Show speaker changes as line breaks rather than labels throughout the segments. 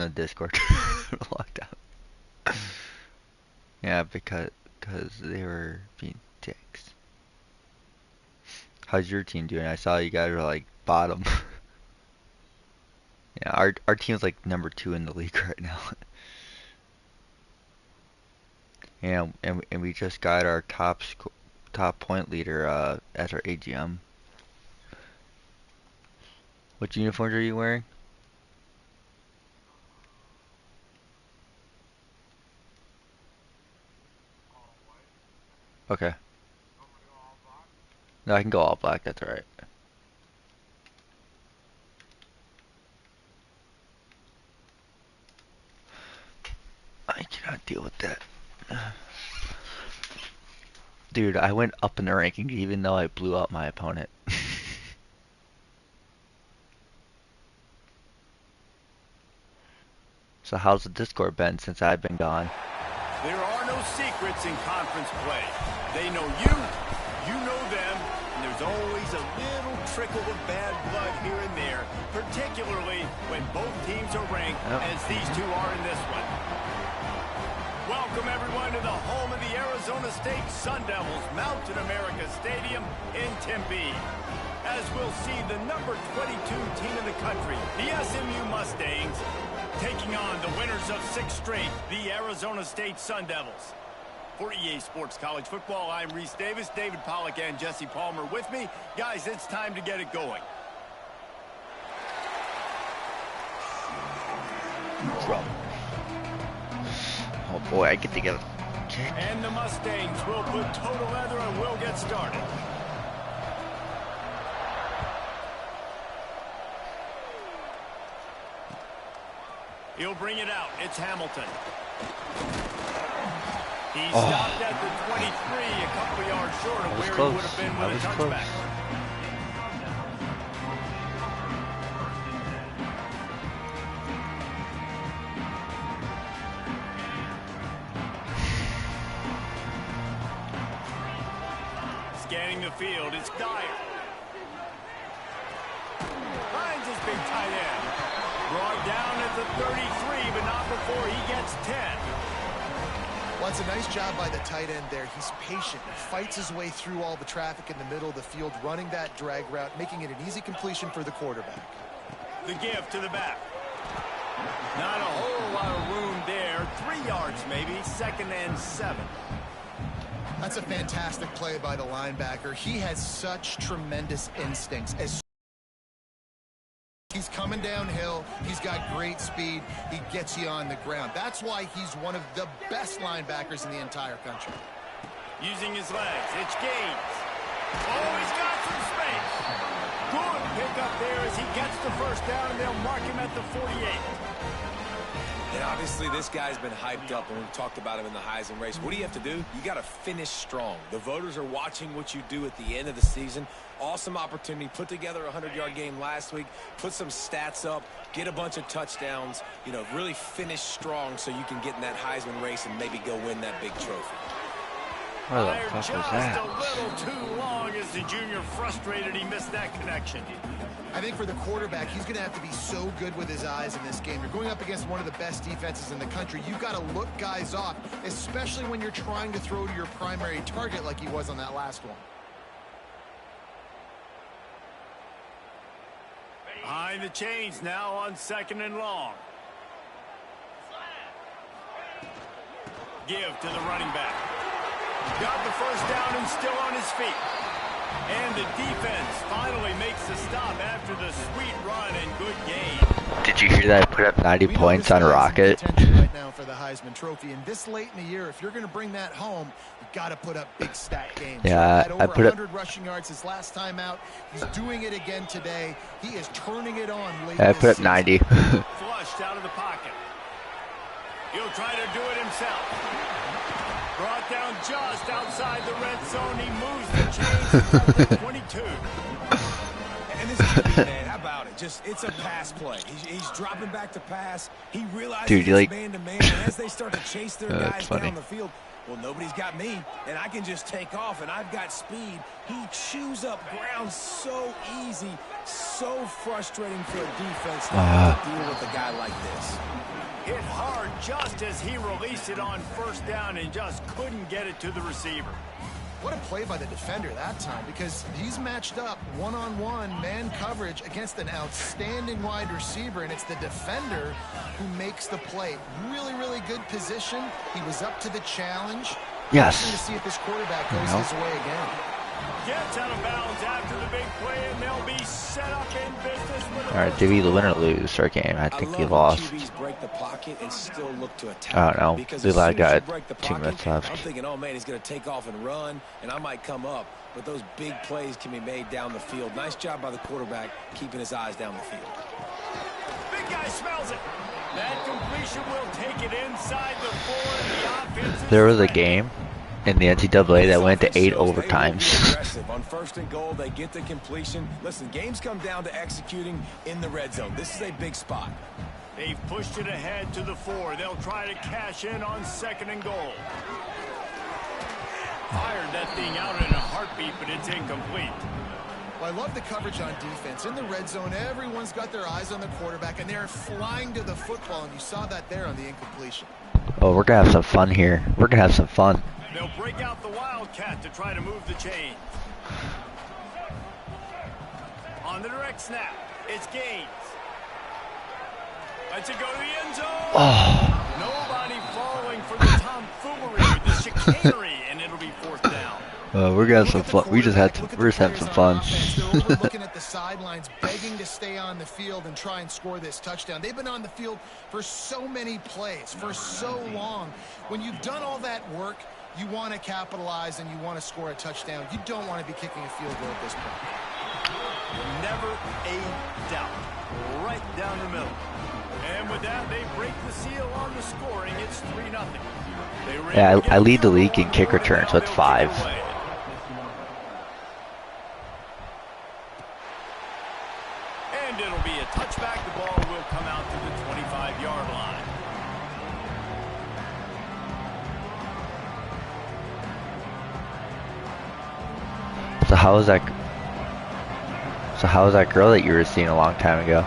the Discord locked out. Yeah, because they were being dicks. How's your team doing? I saw you guys are like bottom. Yeah, our team's like number 2 in the league right now. And we just got our top point leader as our AGM. What uniforms are you wearing? Okay. No, I can go all black. That's alright. I cannot deal with that. Dude, I went up in the rankings even though I blew out my opponent. So how's the Discord been since I've been gone?
There are no secrets in conference play. They know you, you know them, and there's always a little trickle of bad blood here and there, particularly when both teams are ranked, as these two are in this one. Welcome, everyone, to the home of the Arizona State Sun Devils, Mountain America Stadium in Tempe. As we'll see the number 22 team in the country, the SMU Mustangs, taking on the winners of 6 straight, the Arizona State Sun Devils. For EA Sports College Football, I'm Reese Davis, David Pollack, and Jesse Palmer with me. Guys, it's time to get it going.
Trouble. Oh boy, I get to get a kick.
And the Mustangs will put total leather and we'll get started. He'll bring it out. It's Hamilton. He stopped at the 23, a couple yards short of where he would have been with a touchback. Scanning the field, it's Dyer. Finds his big tight end. Brought down at the 33, but not before he gets 10.
Well, it's a nice job by the tight end there. He's patient, fights his way through all the traffic in the middle of the field, running that drag route, making it an easy completion for the quarterback.
The give to the back. Not a whole lot of room there. 3 yards maybe, 2nd and 7.
That's a fantastic play by the linebacker. He has such tremendous instincts. As he's coming downhill, he's got great speed, he gets you on the ground. That's why he's one of the best linebackers in the entire country.
Using his legs, it's Gaines. Oh, he's got some space. Good pickup there as he gets the first down, and they'll mark him at the 48.
And obviously this guy's been hyped up, and we've talked about him in the Heisman race. What do you have to do? You got to finish strong. The voters are watching what you do at the end of the season. Awesome opportunity. Put together a 100-yard game last week. Put some stats up. Get a bunch of touchdowns. You know, really finish strong so you can get in that Heisman race and maybe go win that big trophy.
What the fuck was
Just
that?
a little too long as the junior frustrated he missed that connection.
I think for the quarterback, he's going to have to be so good with his eyes in this game. You're going up against one of the best defenses in the country. You've got to look guys off, especially when you're trying to throw to your primary target like he was on that last one.
Behind the chains now on 2nd and long. Give to the running back. Got the first down and still on his feet. And the defense finally makes the stop after the sweet run and good game.
Did you hear that I put up 90 points on Rocket?
Right now for the Heisman Trophy, and this late in the year, if you're going to bring that home, you got to put up big stat games.
Yeah,
over
I put up
100 rushing yards his last time out. He's doing it again today. He is turning it on late.
I put up 90.
Flushed out of the pocket. He'll try to do it himself. Brought down just outside the red zone. He moves the chains. 22.
And this is man, how about it? Just, it's a pass play. He's dropping back to pass. He realizes
Dude,
it's
like,
man-to-man. And as they start to chase their guys down the field, Well, nobody's got me, and I can just take off, and I've got speed. He chews up ground so easy, so frustrating for a defense to have to deal with a guy like this.
Hit hard just as he released it on first down and just couldn't get it to the receiver.
What a play by the defender that time, because he's matched up one-on-one man coverage against an outstanding wide receiver, and it's the defender who makes the play. Really, really good position. He was up to the challenge.
Yes.
To see if this quarterback goes his way again.
Gets out of bounds after the big play, and they'll be set up in business with
All right, did we win or lose our game? I think we lost.
QBs break the pocket and still look to attack.
I don't know.
Because
We
as soon as
got
you break the
2 minutes
pocket,
left.
I'm thinking, oh man, he's going to take off and run, and I might come up. But those big plays can be made down the field. Nice job by the quarterback keeping his eyes down the field.
Big guy smells it. That completion will take it inside the 4, and the offense is
There was a
ready.
game in the NCAA that went to 8
They will be
overtimes.
aggressive. On first and goal, they get the completion. Listen, games come down to executing in the red zone. This is a big spot.
They've pushed it ahead to the 4. They'll try to cash in on 2nd and goal. Fired that thing out in a heartbeat, but it's incomplete.
Well, I love the coverage on defense. In the red zone, everyone's got their eyes on the quarterback, and they're flying to the football, and you saw that there on the incompletion.
Oh, we're gonna have some fun here. We're gonna have some fun.
They'll break out the Wildcat to try to move the chains. On the direct snap, it's Gaines. Lets it go to the end zone.
Oh,
Nobody falling for the tomfoolery, the chicanery, and it'll be 4th down.
we're gonna have some fun. We're just having some fun.
They're overlooking at the sidelines, begging to stay on the field and try and score this touchdown. They've been on the field for so many plays, for so long. When you've done all that work, you want to capitalize and you want to score a touchdown. You don't want to be kicking a field goal at this point.
Never a doubt. Right down the middle. And with that, they break the seal on the scoring. It's 3-0.
Yeah, I lead the league in kick returns with 5.
And it'll be a touchback. The ball will come out to the 25-yard line.
So how was that? So how was that girl that you were seeing a long time ago?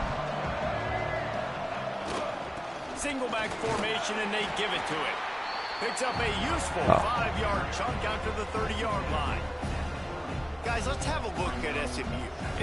Single back formation, and they give it to it. Picks up a useful 5-yard chunk out to the 30-yard line. Guys, let's have a look at SMU.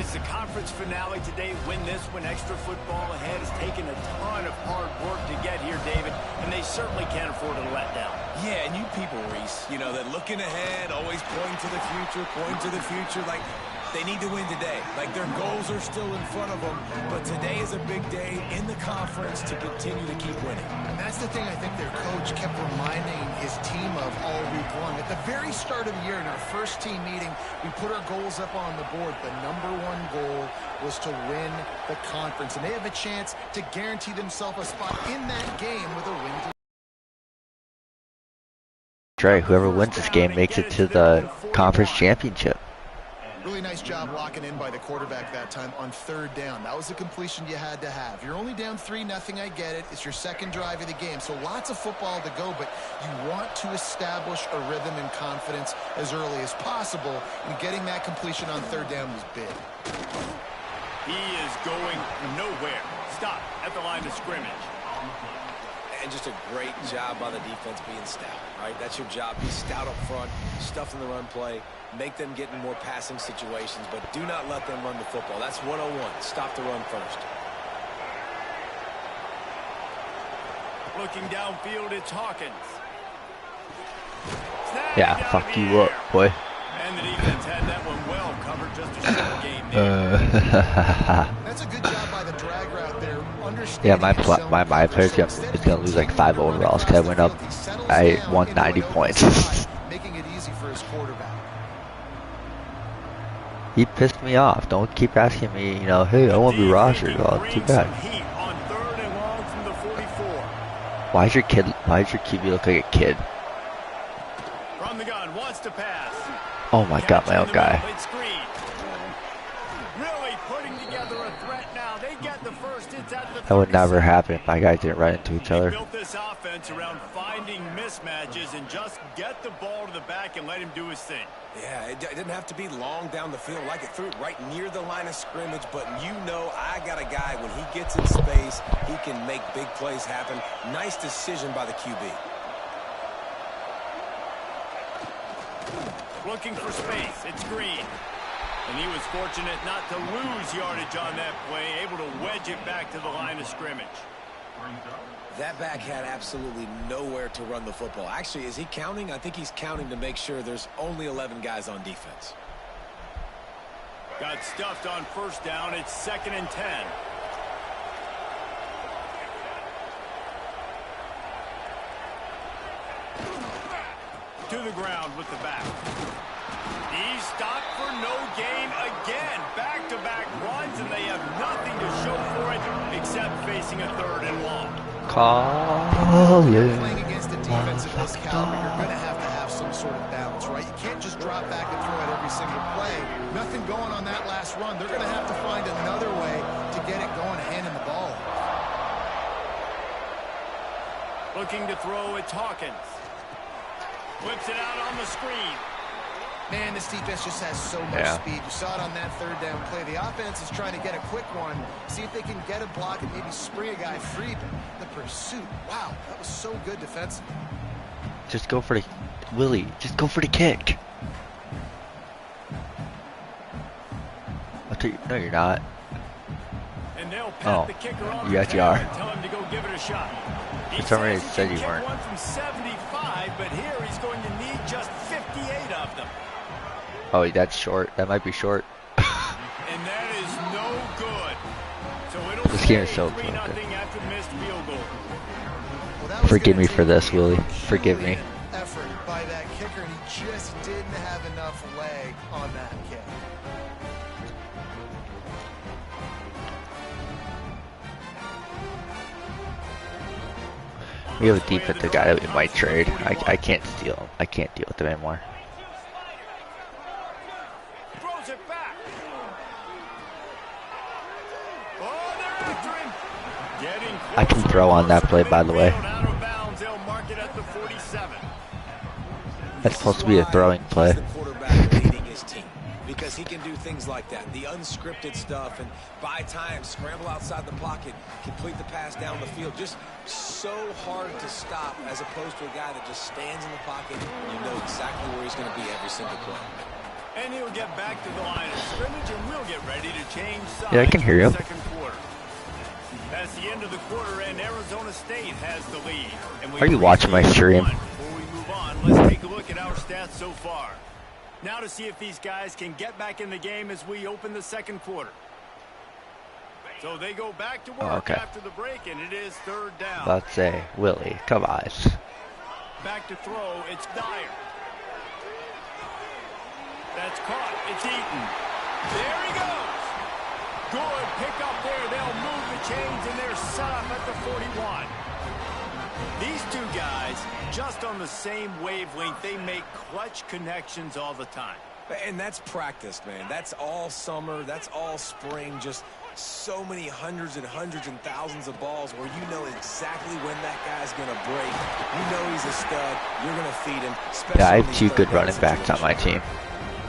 It's the conference finale today. Win this one. Extra football ahead. Has taken a ton of hard work to get here, David, and they certainly can't afford to let down.
Yeah, and you people, Reese, you know, that looking ahead, always pointing to the future, like they need to win today. Like their goals are still in front of them, but today is a big day in the conference to continue to keep winning.
And that's the thing I think their coach kept reminding his team of all week long. At the very start of the year in our first team meeting, we put our goals up on the board. The #1 goal was to win the conference, and they have a chance to guarantee themselves a spot in that game with a win.
Trey, whoever wins this game makes it to the conference championship.
Really nice job locking in by the quarterback that time on 3rd down. That was the completion you had to have. You're only down 3-0, I get it. It's your second drive of the game, so lots of football to go, but you want to establish a rhythm and confidence as early as possible, and getting that completion on 3rd down was big.
He is going nowhere. Stop at the line of scrimmage.
And just a great job by the defense being stout, right? That's your job. Be stout up front, stuff in the run play, make them get in more passing situations, but do not let them run the football. That's 101. Stop the run first.
Looking downfield, it's Hawkins.
Yeah, fuck you up, boy.
And the defense had that one well covered. Just a short game there.
That's a good job by the drag route there.
Yeah, my player's is gonna lose like 5 overalls because I won 90 points.
Making it easy for his quarterback.
He pissed me off. Don't keep asking me, you know, hey, I want to be rostered. Oh, too bad.
Heat on 3rd and long from the 44.
Why's your QB look like a kid?
From the gun, wants to pass.
Oh my god, my own guy.
Really putting together a threat now. They get the first. It's at the
That would never happen if my guys didn't run into each
They
other.
built this offense around finding mismatches and just get the ball to the back and let him do his thing.
Yeah, it didn't have to be long down the field. Like it threw it right near the line of scrimmage, but you know I got a guy, when he gets in space, he can make big plays happen. Nice decision by the QB.
Looking for space. It's Green. And he was fortunate not to lose yardage on that play, able to wedge it back to the line of scrimmage.
That back had absolutely nowhere to run the football. Actually, is he counting? I think he's counting to make sure there's only 11 guys on defense.
Got stuffed on first down. It's 2nd and 10. To the ground with the back. He's stopped for no gain again. Back-to-back runs, and they have nothing to show for it except facing a 3rd and long.
Playing against a defense of this caliber, you're going to have some sort of balance, right? You can't just drop back and throw it every single play. Nothing going on that last run. They're going to have to find another way to get it going, handing the ball.
Looking to throw, it's Hawkins. Whips it out on the screen.
Man, this defense just has so much speed. You saw it on that 3rd down play. The offense is trying to get a quick one, see if they can get a block and maybe spring a guy free. But the pursuit, wow, that was so good defensively.
Just go for the Willie. Just go for the kick. No, you're not.
And they'll pat the kicker on
yes, you are.
and tell him to go give it a shot.
For some reason, it said you weren't.
One from 75, but here he's going to need just 58 of them.
Oh, that's short. That might be short.
And that is no good. So it'll
This game is
stay
so
3-0
good.
after the missed field goal.
Well, that was
Forgive
gonna
me
take
for this,
a
Willie. Forgive me.
brilliant effort by that kicker, and he just didn't have enough leg on that kick.
We have a defensive guy that we might trade. I can't steal him. I can't deal with him anymore.
Throws it back. Oh, they're after him. Getting
I can throw on that play, by the way.
out of bounds. They'll mark it at the 47.
That's supposed to be a throwing play.
The quarterback leading his team, because he can do things like that, the unscripted stuff, and buy time, scramble outside the pocket, complete the pass down the field. Just so hard to stop, as opposed to a guy that just stands in the pocket. You know exactly where he's going to be every single play.
And he'll get back to the line of scrimmage, and we'll get ready to change sides.
Yeah, I can hear you.
Second quarter. That's the end of the quarter, and Arizona State has the lead. And we
Are you watching my stream?
Before we move on, let's take a look at our stats so far. Now to see if these guys can get back in the game as we open the second quarter. So they go back to work after the break, and it is 3rd down.
Let's say, Willie, come on.
Back to throw, it's Dyer. That's caught, it's Eaton. There he goes. Good pick up there. They'll move the chains, and they're set up at the 41. These two guys, just on the same wavelength, they make clutch connections all the time.
And that's practice, man. That's all summer. That's all spring. Just so many hundreds and thousands of balls where you know exactly when that guy's going to break. You know he's a stud. You're going to feed him.
Yeah, I
in
have
these
2 good
third down
running backs on my team.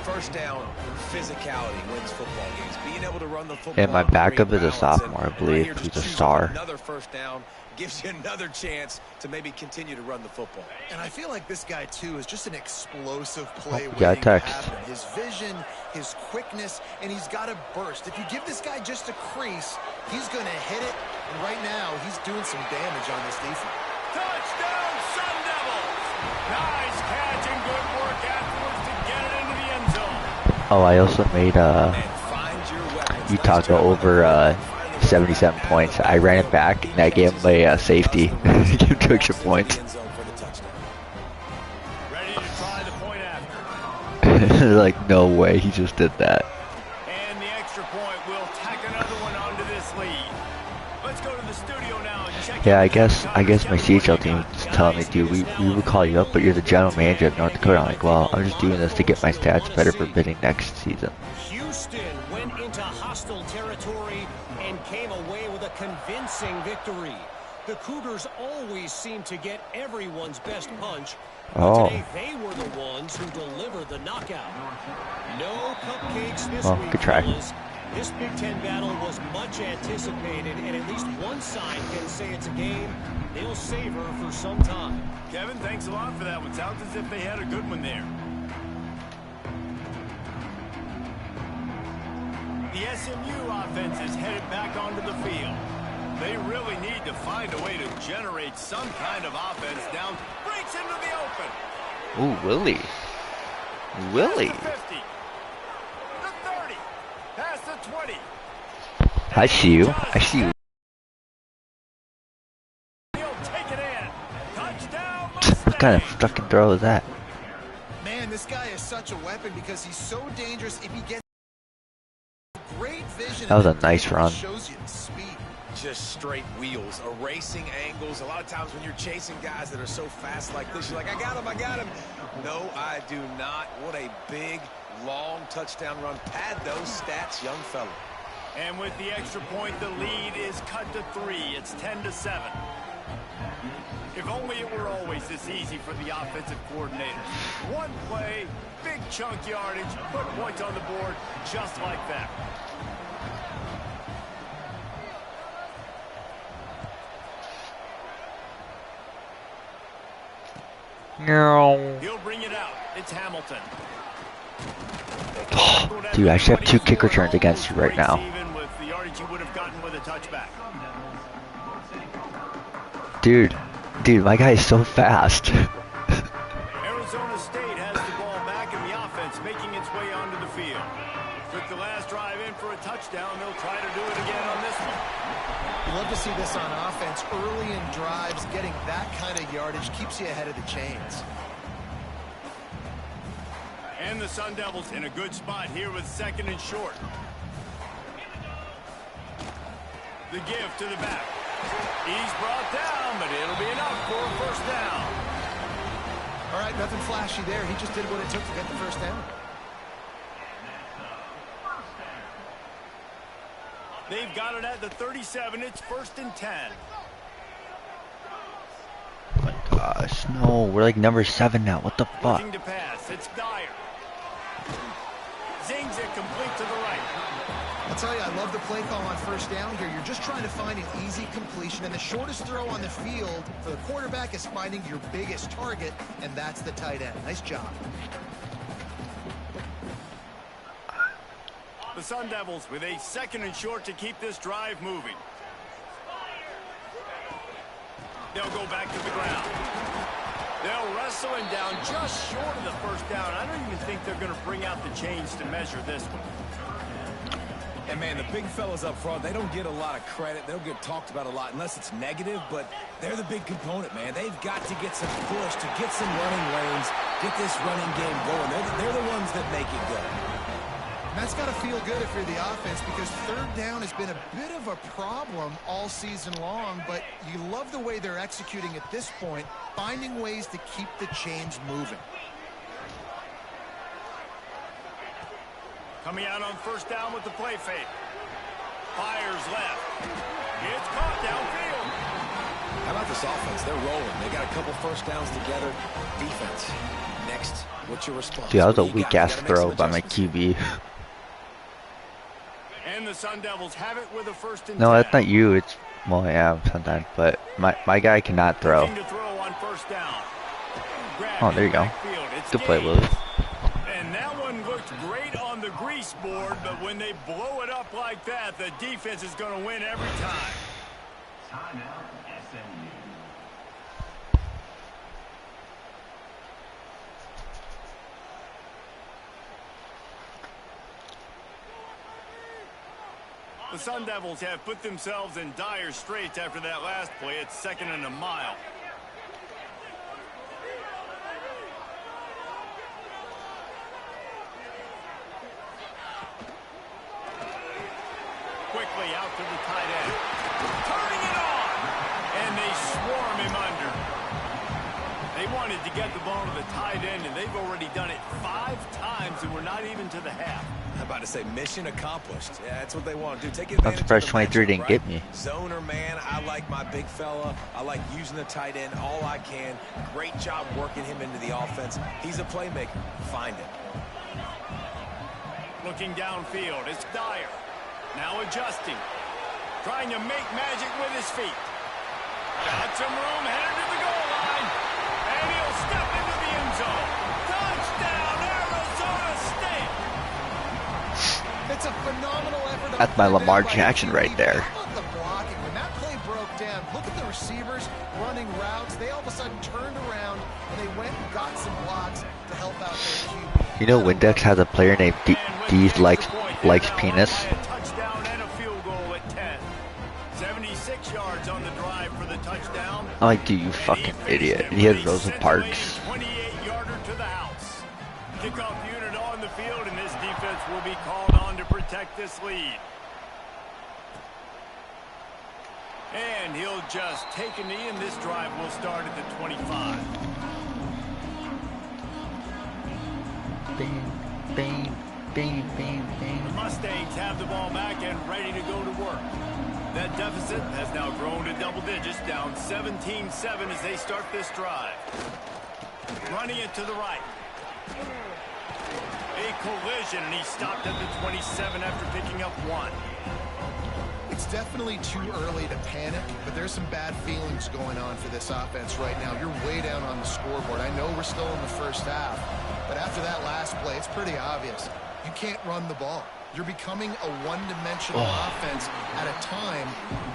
First down, physicality wins football games. Being able to run the football.
And my backup is a
balance,
sophomore, I
and
believe,
here,
who's
just
a
choosing
star.
Another first down gives you another chance to maybe continue to run the football.
And I feel like this guy, too, is just an explosive play
Oh, yeah,
waiting to
text.
happen. His vision, his quickness, and he's got a burst. If you give this guy just a crease, he's going to hit it. And right now, he's doing some damage on this defense.
Touchdown, Sun Devils! Nice catch and good work afterwards to get it into the end zone.
Oh, I also made,
And find your weapons.
you talked about over 77 points. I ran it back, and I gave him a safety. Give him 2 extra points.
Ready to try the point after.
Like, no way, he just did that.
And the extra point will tack another one onto this lead. Let's go to the studio now and check
Yeah,
out
I
the
guess my
Get
CHL team is telling me, dude, we would call you up, but you're the general manager of North Dakota. I'm like, well, I'm just doing this to get my stats better for bidding next season.
Houston went into hostile territory and came away with a convincing victory. The Cougars always seem to get everyone's best punch, but
Oh,
today they were the ones who delivered the knockout. No cupcakes this
well,
week,
good try.
fellas. This Big Ten battle was much anticipated, and at least one side can say it's a game they'll savor for some time.
Kevin, thanks a lot for that one. Sounds as if they had a good one there. The SMU offense is headed back onto the field. They really need to find a way to generate some kind of offense down. Breaks into the open.
Ooh, Willie. Willie.
Past the 50. The 30. Past the 20.
I see you. I see you.
He'll take it in. Touchdown,
What kind of
Mustang.
fucking throw is that?
Man, this guy is such a weapon because he's so dangerous. If he gets great vision,
That was
and
a nice
it
run.
shows you the speed.
Just straight wheels, erasing angles. A lot of times when you're chasing guys that are so fast like this, you're like, I got him, I got him. No, I do not. What a big, long touchdown run. Pad those stats, young fella.
And with the extra point, the lead is cut to 3. It's 10-7. If only it were always this easy for the offensive coordinators. One play, big chunk yardage, put points on the board just like that.
No.
He'll bring it out. It's Hamilton.
Dude, I should have 2 kick returns against you right now.
Even with the yardage you would have gotten with a touchback.
Dude, my guy is so fast.
Arizona State has the ball back in the offense, making its way onto the field. Took the last drive in for a touchdown. They'll try to do it again on this one.
You love to see this on offense. Early in drives, getting that kind of yardage keeps you ahead of the chains.
And the Sun Devils in a good spot here with 2nd and short. The give to the back. He's brought down, but it'll be enough for a first down.
All right, nothing flashy there. He just did what it took to get the first down.
They've got it at the 37. It's 1st and 10.
Oh my gosh, no. We're like number 7 now. What the fuck?
Looking to pass. It's Dyer. Zings it complete to the right.
I'll tell you, I love the play call on first down here. You're just trying to find an easy completion, and the shortest throw on the field for the quarterback is finding your biggest target, and that's the tight end. Nice job.
The Sun Devils with a 2nd and short to keep this drive moving. They'll go back to the ground. They'll wrestle him down just short of the first down. I don't even think they're going to bring out the chains to measure this one.
And, man, the big fellas up front, they don't get a lot of credit. They don't get talked about a lot unless it's negative, but they're the big component, man. They've got to get some push, to get some running lanes, get this running game going. They're the ones that make it go.
And that's got to feel good if you're the offense, because third down has been a bit of a problem all season long, but you love the way they're executing at this point, finding ways to keep the chains moving.
Coming out on first down with the play fake. Fires left. It's caught downfield.
How about this offense? They're rolling. They got a couple first downs together. Defense. Next, what's your response?
Dude, that was a
What do you got?
weak-ass
You gotta make some
throw by my
adjustments.
QB.
And the Sun Devils have it with a 1st and 10.
No, that's not you. It's, well, yeah, sometimes. But my guy cannot throw.
Looking to throw on first down.
Oh, there you go. Good play, Willie.
And that one looked great on the grease board, but when they blow it up like that, the defense is going to win every time.
Timeout, SMU.
The Sun Devils have put themselves in dire straits after that last play. It's 2nd and a mile. Quickly out to the tight end. Turning it on! And they swarm him under. They want wanted to get the ball to the tight end, and they've already done it 5 times, and we're not even to the half.
I'm about to say mission accomplished. Yeah, that's what they want to do. Take
I'm
advantage
surprised
of the
23
matchup,
didn't
right?
get me.
Zone or man, I like my big fella. I like using the tight end all I can. Great job working him into the offense. He's a playmaker. Find him.
Looking downfield, it's Dyer. Now adjusting. Trying to make magic with his feet. Got some room, headed to the goal line. And he'll step into the end zone. Touchdown, Arizona State!
It's a phenomenal effort.
That's my Lamar Jackson right there.
How about the blocking? When that play broke down, look at the receivers running routes. They all of a sudden turned around, and they went and got some blocks to help out their QB.
You know, Windex has a player named D's likes penis.
Touchdown and a field goal at 10. 76 yards on the drive for the touchdown.
I'm like, dude, you fucking idiot. He has Rosa Parks.
28-yarder to the house. Kickoff unit on the field, and this defense will be called on to protect this lead. And he'll just take a knee, and this drive will start at the 25.
Bang, bang, bang, bang, bang.
The Mustangs have the ball back and ready to go to work. That deficit has now grown to double digits, down 17-7 as they start this drive. Running it to the right. A collision, and he stopped at the 27 after picking up 1.
It's definitely too early to panic, but there's some bad feelings going on for this offense right now. You're way down on the scoreboard. I know we're still in the first half, but after that last play, it's pretty obvious. You can't run the ball. You're becoming a one-dimensional offense at a time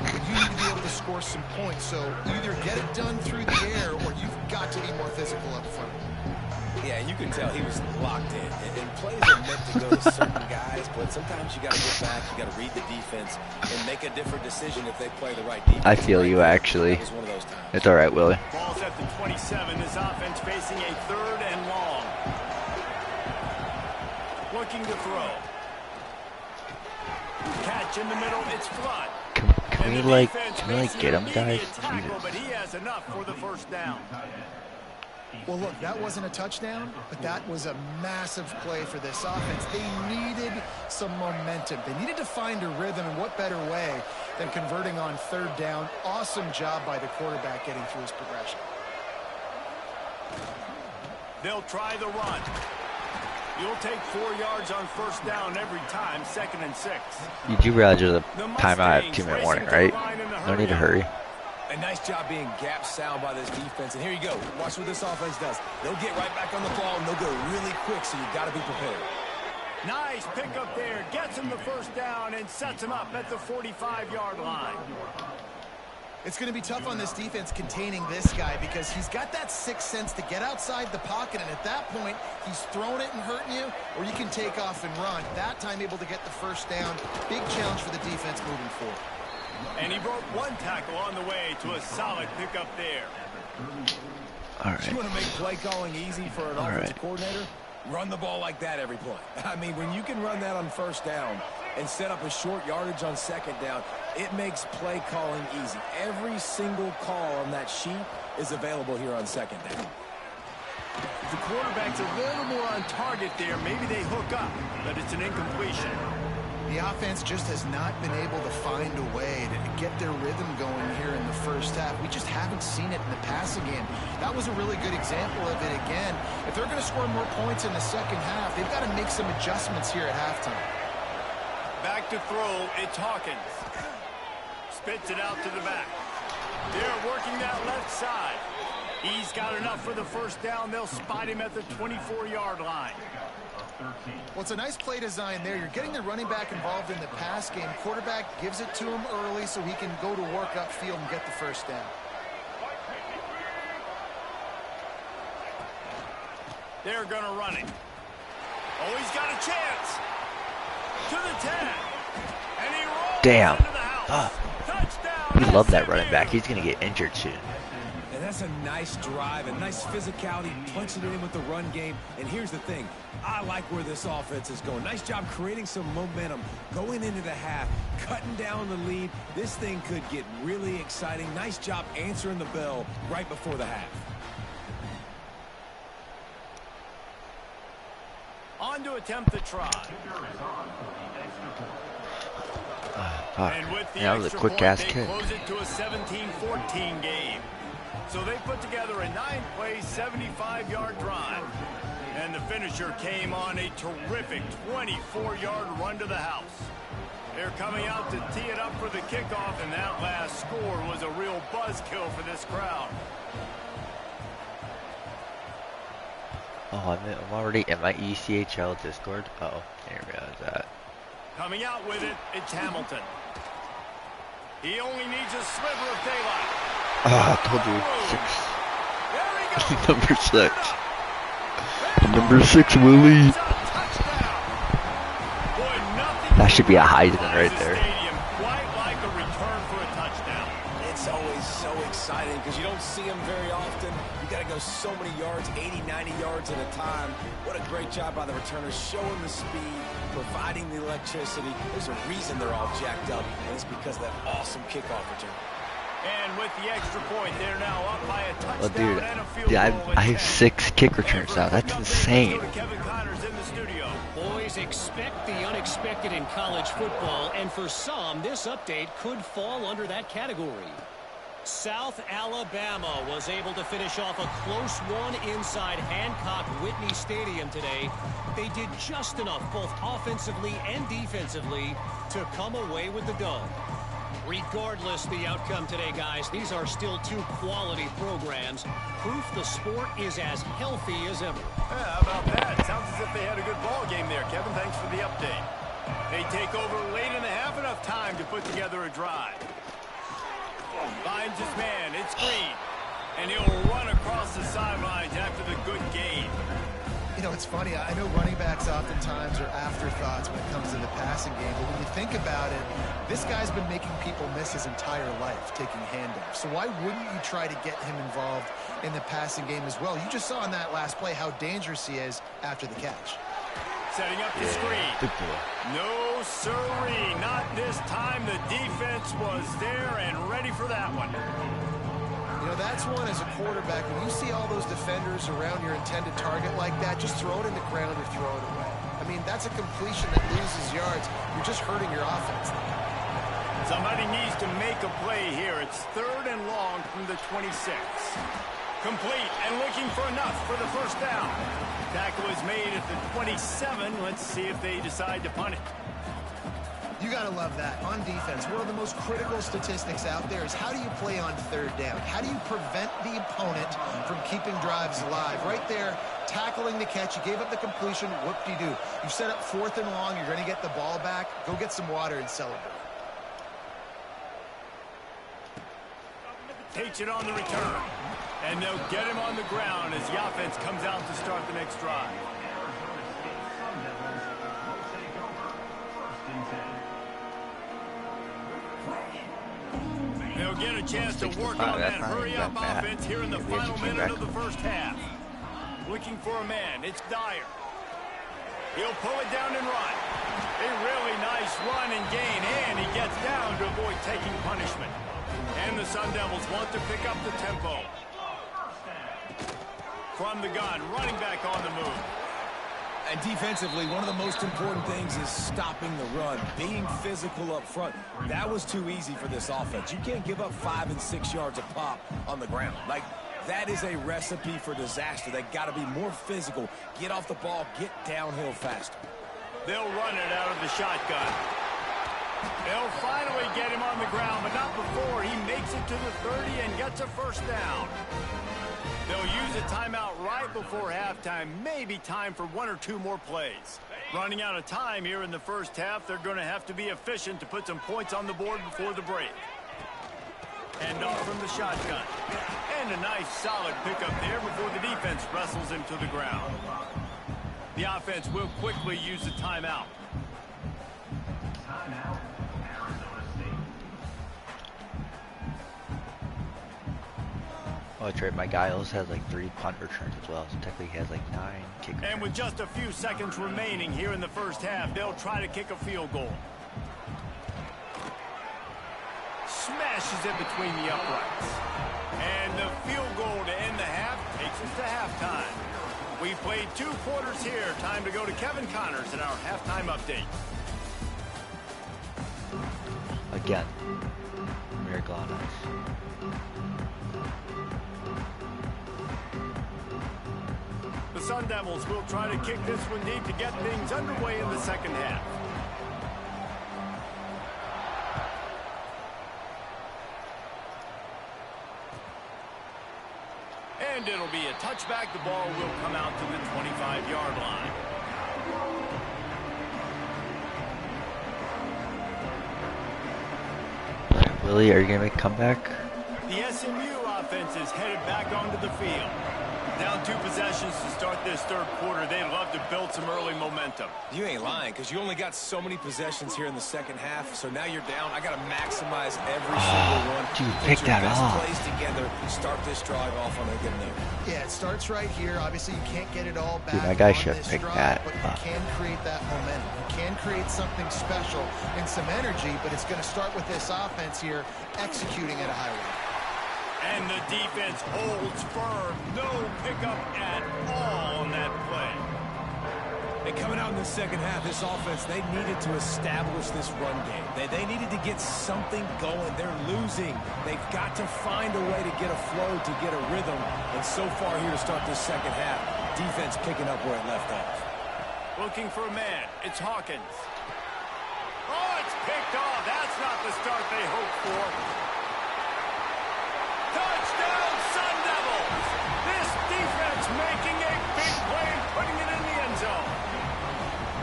when you need to be able to score some points. So either get it done through the air, or you've got to be more physical up front.
Yeah, you can tell he was locked in. And plays are meant to go to certain guys, but sometimes you got to get back, you got to read the defense, and make a different decision if they play the right defense.
I feel you, actually.
That was one of those times.
It's alright, Willie.
Ball's at the 27. This offense facing a 3rd and long. Looking to throw. Catch in the middle, it's Flood.
Can we like get him, guys?
Tackle, but he has enough for the first down.
Well, look, that wasn't a touchdown, but that was a massive play for this offense. They needed some momentum. They needed to find a rhythm, and what better way than converting on 3rd down. Awesome job by the quarterback getting through his progression.
They'll try the run. You'll take 4 yards on 1st down every time, 2nd and 6.
You do realize there's a timeout at 2-minute warning, right? No need to hurry.
A nice job being gap sound by this defense. And here you go. Watch what this offense does. They'll get right back on the ball, and they'll go really quick, so you've got to be prepared.
Nice pickup there. Gets him the 1st down and sets him up at the 45-yard line.
It's going to be tough on this defense containing this guy because he's got that sixth sense to get outside the pocket, and at that point, he's throwing it and hurting you, or you can take off and run. That time able to get the 1st down. Big challenge for the defense moving forward.
And he broke 1 tackle on the way to a solid pickup there.
All right.
You want to make play calling easy for an offensive coordinator? Run the ball like that every play. I mean, when you can run that on 1st down and set up a short yardage on 2nd down, it makes play calling easy. Every single call on that sheet is available here on 2nd down.
If the quarterback's a little more on target there, maybe they hook up, but it's an incompletion.
The offense just has not been able to find a way to get their rhythm going here in the 1st half. We just haven't seen it in the passing game. That was a really good example of it again. If they're going to score more points in the 2nd half, they've got to make some adjustments here at halftime.
Back to throw, it's Hawkins. Spits it out to the back. They're working that left side. He's got enough for the 1st down. They'll spot him at the 24-yard line.
Well, it's a nice play design there. You're getting the running back involved in the pass game. Quarterback gives it to him early so he can go to work upfield and get the 1st down.
They're going to run it. Oh, he's got a chance. To the 10. And he rolls
Damn.
into the house. Touchdown.
We love that running back. He's going to get injured soon.
And that's a nice drive, a nice physicality, punching it in with the run game. And here's the thing. I like where this offense is going. Nice job creating some momentum, going into the half, cutting down the lead. This thing could get really exciting. Nice job answering the bell right before the half.
to attempt the try. And with the
Yeah, that was a
extra
quick
point,
ass
they
kick.
close it to a 17-14 game. So they put together a 9-play, 75-yard drive. And the finisher came on a terrific 24-yard run to the house. They're coming out to tee it up for the kickoff, and that last score was a real buzzkill for this crowd.
Oh, I'm already in my ECHL Discord. Uh-oh, I didn't realize that.
Coming out with it, it's Hamilton. He only needs a sliver of daylight.
Ah, I told you, 6.
There he goes.
Number 6, Willie.
Boy, nothing
That should be a Heisman right
the
there.
stadium quite like a return for a touchdown.
It's always so exciting because you don't see them very often. You got to go so many yards, 80, 90 yards at a time. What a great job by the returners, showing the speed, providing the electricity. There's a reason they're all jacked up, and it's because of that awesome kickoff return.
And with the extra point, they're now up by a touchdown
Well, dude,
and a field
I
goal.
have 6 kick returns now. That's insane.
Kevin Connors in the studio.
Boys, expect the unexpected in college football, and for some, this update could fall under that category. South Alabama was able to finish off a close one inside Hancock-Whitney Stadium today. They did just enough, both offensively and defensively, to come away with the dub. Regardless the outcome today, guys, these are still 2 quality programs. Proof the sport is as healthy as ever.
Yeah, how about that? Sounds as if they had a good ball game there, Kevin. Thanks for the update. They take over late in the half, enough time to put together a drive. Finds his man, it's Green. And he'll run across the sidelines after the good gain.
You know, it's funny. I know running backs oftentimes are afterthoughts when it comes to the passing game, but when you think about it, this guy's been making people miss his entire life taking handoffs. So why wouldn't you try to get him involved in the passing game as well? You just saw in that last play how dangerous he is after the catch.
Setting up the screen. No, sirree. Not this time. The defense was there and ready for that one.
You know, that's one as a quarterback. When you see all those defenders around your intended target like that, just throw it in the ground or throw it away. I mean, that's a completion that loses yards. You're just hurting your offense.
Somebody needs to make a play here. It's 3rd and long from the 26. Complete and looking for enough for the first down. Tackle is made at the 27. Let's see if they decide to punt it.
You got to love that. On defense, one of the most critical statistics out there is how do you play on 3rd down? How do you prevent the opponent from keeping drives alive? Right there, tackling the catch. You gave up the completion. Whoop-de-doo. You set up 4th and long. You're going to get the ball back. Go get some water and celebrate.
Takes it on the return. And they'll get him on the ground as the offense comes out to start the next drive. They'll get a chance to work on that hurry-up offense here in the final minute of the first half. Looking for a man. It's Dyer. He'll pull it down and run. A really nice run and gain, and he gets down to avoid taking punishment. And the Sun Devils want to pick up the tempo. From the gun, running back on the move.
And defensively, one of the most important things is stopping the run, being physical up front. That was too easy for this offense. You can't give up 5 and 6 yards a pop on the ground. Like, that is a recipe for disaster. They got to be more physical, get off the ball, get downhill faster.
They'll run it out of the shotgun. They'll finally get him on the ground, but not before he makes it to the 30 and gets a first down. They'll use a timeout right before halftime. Maybe time for 1 or 2 more plays. Running out of time here in the first half. They're going to have to be efficient to put some points on the board before the break. And off from the shotgun. And a nice solid pickup there before the defense wrestles him to the ground. The offense will quickly use the timeout.
Timeout, Arizona State.
Oh, that's right. My guy also has like 3 punt returns as well. So technically he has like 9 kick returns.
And with just a few seconds remaining here in the first half, they'll try to kick a field goal. Smashes it between the uprights. And the field goal to end the half takes us to halftime. We've played 2 quarters here. Time to go to Kevin Connors in our halftime update.
Again, miracle on us.
The Sun Devils will try to kick this one deep to get things underway in the second half. And it'll be a touchback. The ball will come out to the 25-yard line.
Willie, are you going to make a comeback?
The SMU offense is headed back onto the field. Down 2 possessions to start this third quarter. They'd love to build some early momentum.
You ain't lying, because you only got so many possessions here in the second half, so now you're down. I got to maximize every single one.
Dude,
Put
pick
your
that
best
off.
plays together. Start this drive off on a good note.
Yeah, it starts right here. Obviously, you can't get it all back
Dude, my guy
on
should
this
pick
drive,
that
but
up.
you can create that momentum. You can create something special and some energy, but it's going to start with this offense here executing at a high rate.
And the defense holds firm. No pickup at all on that play.
And coming out in the second half, this offense, they needed to establish this run game. They needed to get something going. They're losing. They've got to find a way to get a flow, to get a rhythm. And so far here to start this second half, defense picking up where it left off.
Looking for a man. It's Hawkins. Oh, it's picked off. That's not the start they hoped for. Touchdown, Sun Devils! This defense making a big play and putting it in the end zone.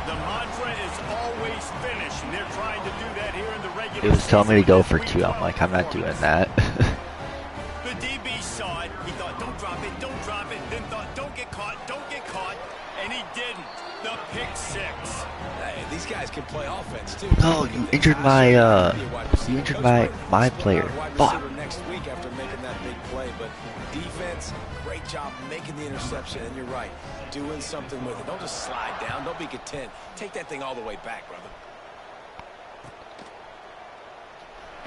The mantra is always finish, and they're trying to do that here in the regular season.
It was telling me to go for
with
2. I'm like, I'm not doing that.
The DB saw it. He thought, don't drop it, don't drop it. Then thought, don't get caught, and he didn't. The pick 6.
Hey, these guys can play offense too.
No, you injured my player. Fuck.
Next week after making that big play, but defense, great job making the interception, and you're right, doing something with it. Don't just slide down. Don't be content. Take that thing all the way back, brother.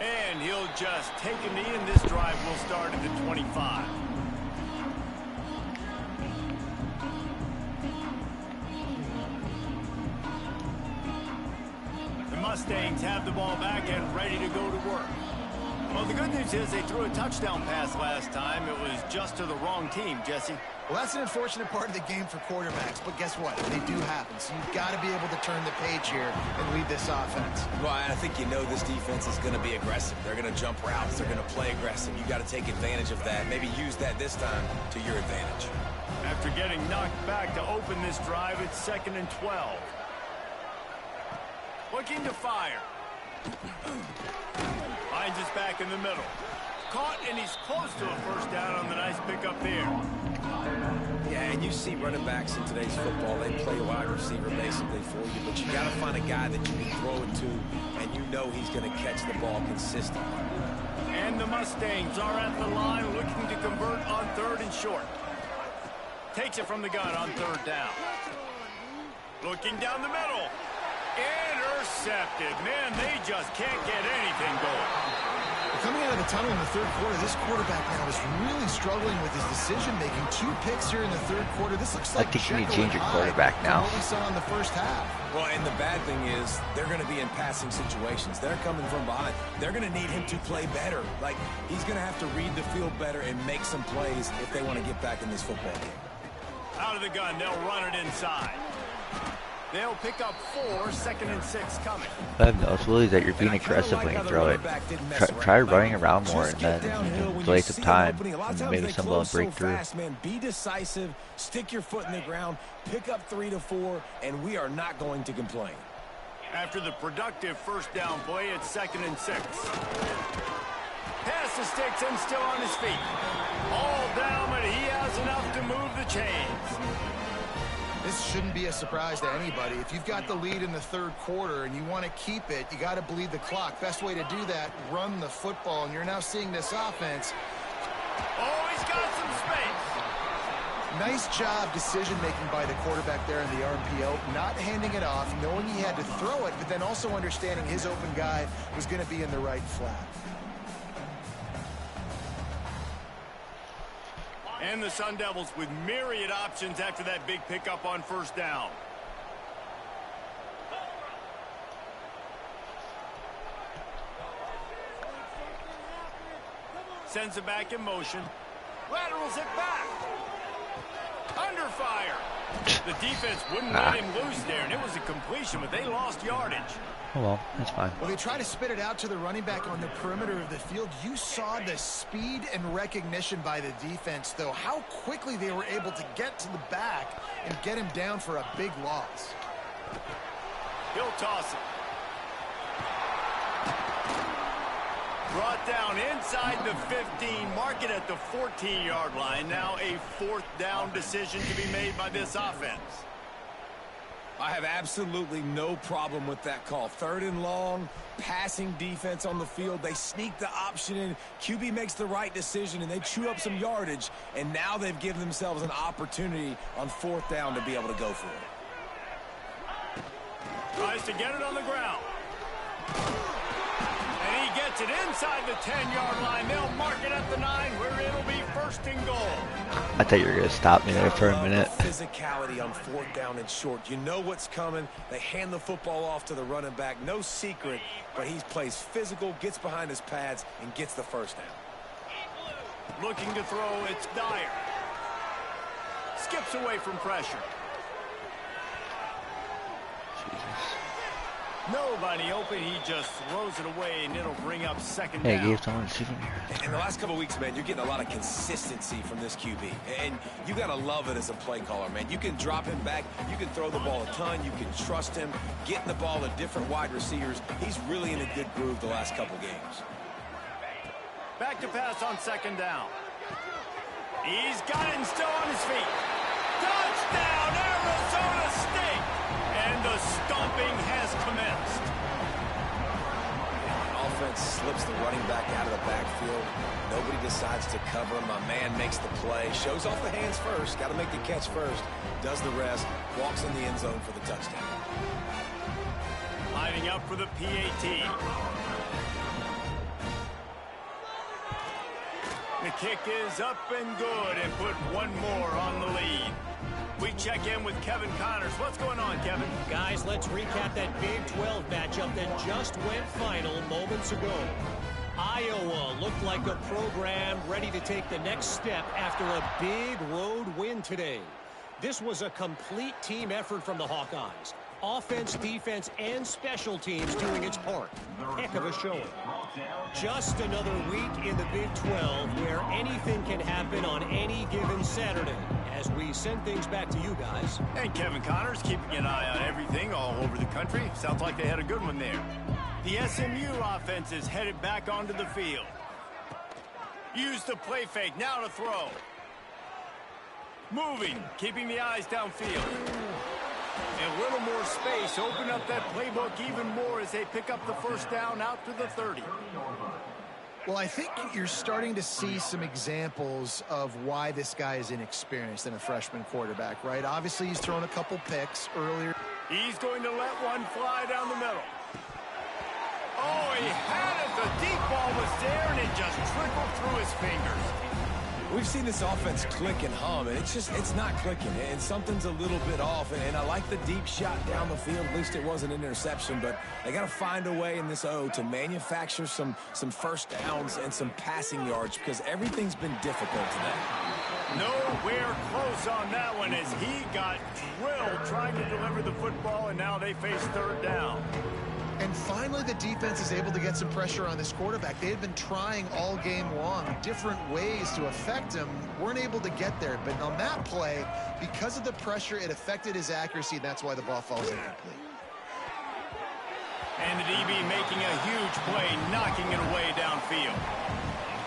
And he'll just take a knee, and this drive will start at the 25. The Mustangs have the ball back and ready to go to work. Well, the good news is they threw a touchdown pass last time. It was just to the wrong team, Jesse.
Well, that's an unfortunate part of the game for quarterbacks, but guess what? They do happen, so you've got to be able to turn the page here and lead this offense.
Well, I think you know this defense is going to be aggressive. They're going to jump routes. They're going to play aggressive. You got to take advantage of that. Maybe use that this time to your advantage.
After getting knocked back to open this drive, it's 2nd and 12. Looking to fire. Finds his back in the middle. Caught, and he's close to a first down on the nice pickup there.
Yeah, and you see running backs in today's football, they play wide receiver basically for you, but you got to find a guy that you can throw it to, and you know he's going to catch the ball consistently.
And the Mustangs are at the line looking to convert on 3rd and short. Takes it from the gun on 3rd down. Looking down the middle. Intercepted. Man, they just can't get anything going.
Coming out of the tunnel in the third quarter, this quarterback now is really struggling with his decision-making. 2 picks here in the third quarter. This looks like
I think you need to
Jekyll
change
and
your
Hyde
quarterback
from
now.
what we saw in the first half.
Well, and the bad thing is they're going to be in passing situations. They're coming from behind. They're going to need him to play better. Like, he's going to have to read the field better and make some plays if they want to get back in this football game.
Out of the gun, they'll run it inside. They'll pick up 4, 2nd and 6 coming.
I have no clue that you're being aggressive when you throw it. Try running around more, and then you can delay some time, and maybe someone will break through.
Be decisive, stick your foot in the ground, pick up 3 to 4, and we are not going to complain.
After the productive first down play, it's 2nd and 6. Pass the sticks and still on his feet. All down, but he has enough to move the chains.
This shouldn't be a surprise to anybody. If you've got the lead in the third quarter and you want to keep it, you got to bleed the clock. Best way to do that, run the football. And you're now seeing this offense.
Oh, he's got some space.
Nice job decision-making by the quarterback there in the RPO, not handing it off, knowing he had to throw it, but then also understanding his open guy was going to be in the right flat.
And the Sun Devils with myriad options after that big pickup on first down. Sends it back in motion. Laterals it back. Under fire. The defense wouldn't let him loose there, and it was a completion, but they lost yardage.
Oh well, that's fine.
Well, they try to spit it out to the running back on the perimeter of the field. You saw the speed and recognition by the defense, though, how quickly they were able to get to the back and get him down for a big loss.
He'll toss it. Brought down inside the 15, mark it at the 14-yard line. Now a fourth down decision to be made by this offense.
I have absolutely no problem with that call. 3rd and long, passing defense on the field. They sneak the option in. QB makes the right decision, and they chew up some yardage. And now they've given themselves an opportunity on 4th down to be able to go for it.
Tries to get it on the ground. And he gets it inside the 10-yard line. They'll mark it at the 9, where it'll be 1st and goal.
I thought you were going to stop me there for a minute.
Physicality on 4th down and short. You know what's coming. They hand the football off to the running back. No secret, but he plays physical, gets behind his pads, and gets the 1st down.
Looking to throw, it's Dyer. Skips away from pressure. Nobody open. He just throws it away, and it'll bring up 2nd
Hey,
down.
gave someone shooting here.
In the last couple of weeks, man, you're getting a lot of consistency from this QB. And you got to love it as a play caller, man. You can drop him back. You can throw the ball a ton. You can trust him. Getting the ball to different wide receivers. He's really in a good groove the last couple games.
Back to pass on 2nd down. He's got it and still on his feet. Touchdown, Arizona State! And the stomping has commenced.
Offense slips the running back out of the backfield. Nobody decides to cover him. My man makes the play. Shows off the hands first. Got to make the catch first. Does the rest. Walks in the end zone for the touchdown.
Lining up for the PAT. The kick is up and good, and put one more on the lead. We check in with Kevin Connors. What's going on, Kevin?
Guys, let's recap that Big 12 matchup that just went final moments ago. Iowa looked like a program ready to take the next step after a big road win today. This was a complete team effort from the Hawkeyes. Offense, defense, and special teams doing its part. Heck of a showing. Just another week in the Big 12 where anything can happen on any given Saturday. As we send things back to you guys.
And Kevin Connors keeping an eye on everything all over the country. Sounds like they had a good one there. The SMU offense is headed back onto the field. Use the play fake, now to throw. Moving, keeping the eyes downfield. A little more space, open up that playbook even more as they pick up the 1st down out to the 30.
Well, I think you're starting to see some examples of why this guy is inexperienced in a freshman quarterback, right? Obviously, he's thrown a couple picks earlier.
He's going to let one fly down the middle. Oh, he had it. The deep ball was there, and it just trickled through his fingers.
We've seen this offense click and hum, and it's not clicking, and something's a little bit off. And I like the deep shot down the field. At least it wasn't an interception, but they got to find a way in this O to manufacture some 1st downs and some passing yards because everything's been difficult today.
Nowhere close on that one as he got drilled trying to deliver the football, and now they face 3rd down.
And finally, the defense is able to get some pressure on this quarterback. They had been trying all game long different ways to affect him. Weren't able to get there. But on that play, because of the pressure, it affected his accuracy. And that's why the ball falls incomplete.
And the DB making a huge play, knocking it away downfield.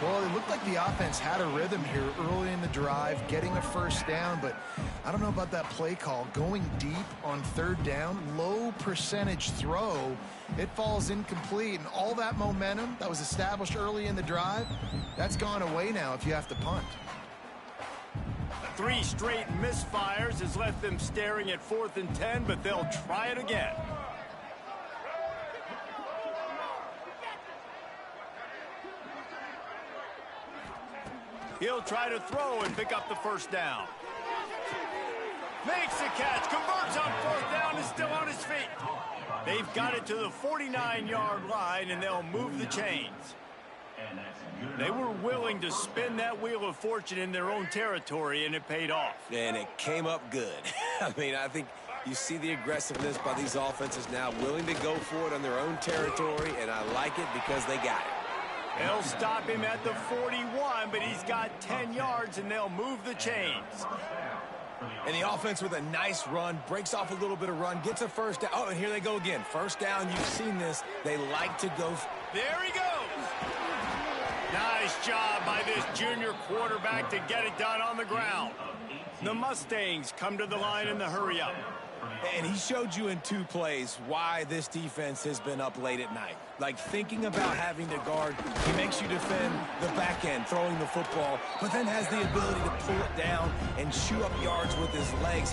Well, it looked like the offense had a rhythm here early in the drive, getting a 1st down, but I don't know about that play call. Going deep on 3rd down, low percentage throw, it falls incomplete, and all that momentum that was established early in the drive, that's gone away now if you have to punt.
3 straight misfires has left them staring at 4th and 10, but they'll try it again. He'll try to throw and pick up the first down. Makes the catch, converts on fourth down, is still on his feet. They've got it to the 49-yard line, and they'll move the chains. They were willing to spin that wheel of fortune in their own territory, and it paid off.
And it came up good. I mean, I think you see the aggressiveness by these offenses now, willing to go for it on their own territory, and I like it because they got it.
They'll stop him at the 41, but he's got 10 yards, and they'll move the chains.
And the offense with a nice run, breaks off a little bit of run, gets a first down. Oh, and here they go again. First down, you've seen this. They like to go.
There he goes. Nice job by this junior quarterback to get it done on the ground. The Mustangs come to the line in the hurry up.
And he showed you in 2 plays why this defense has been up late at night. Like thinking about having to guard, he makes you defend the back end, throwing the football, but then has the ability to pull it down and shoot up yards with his legs.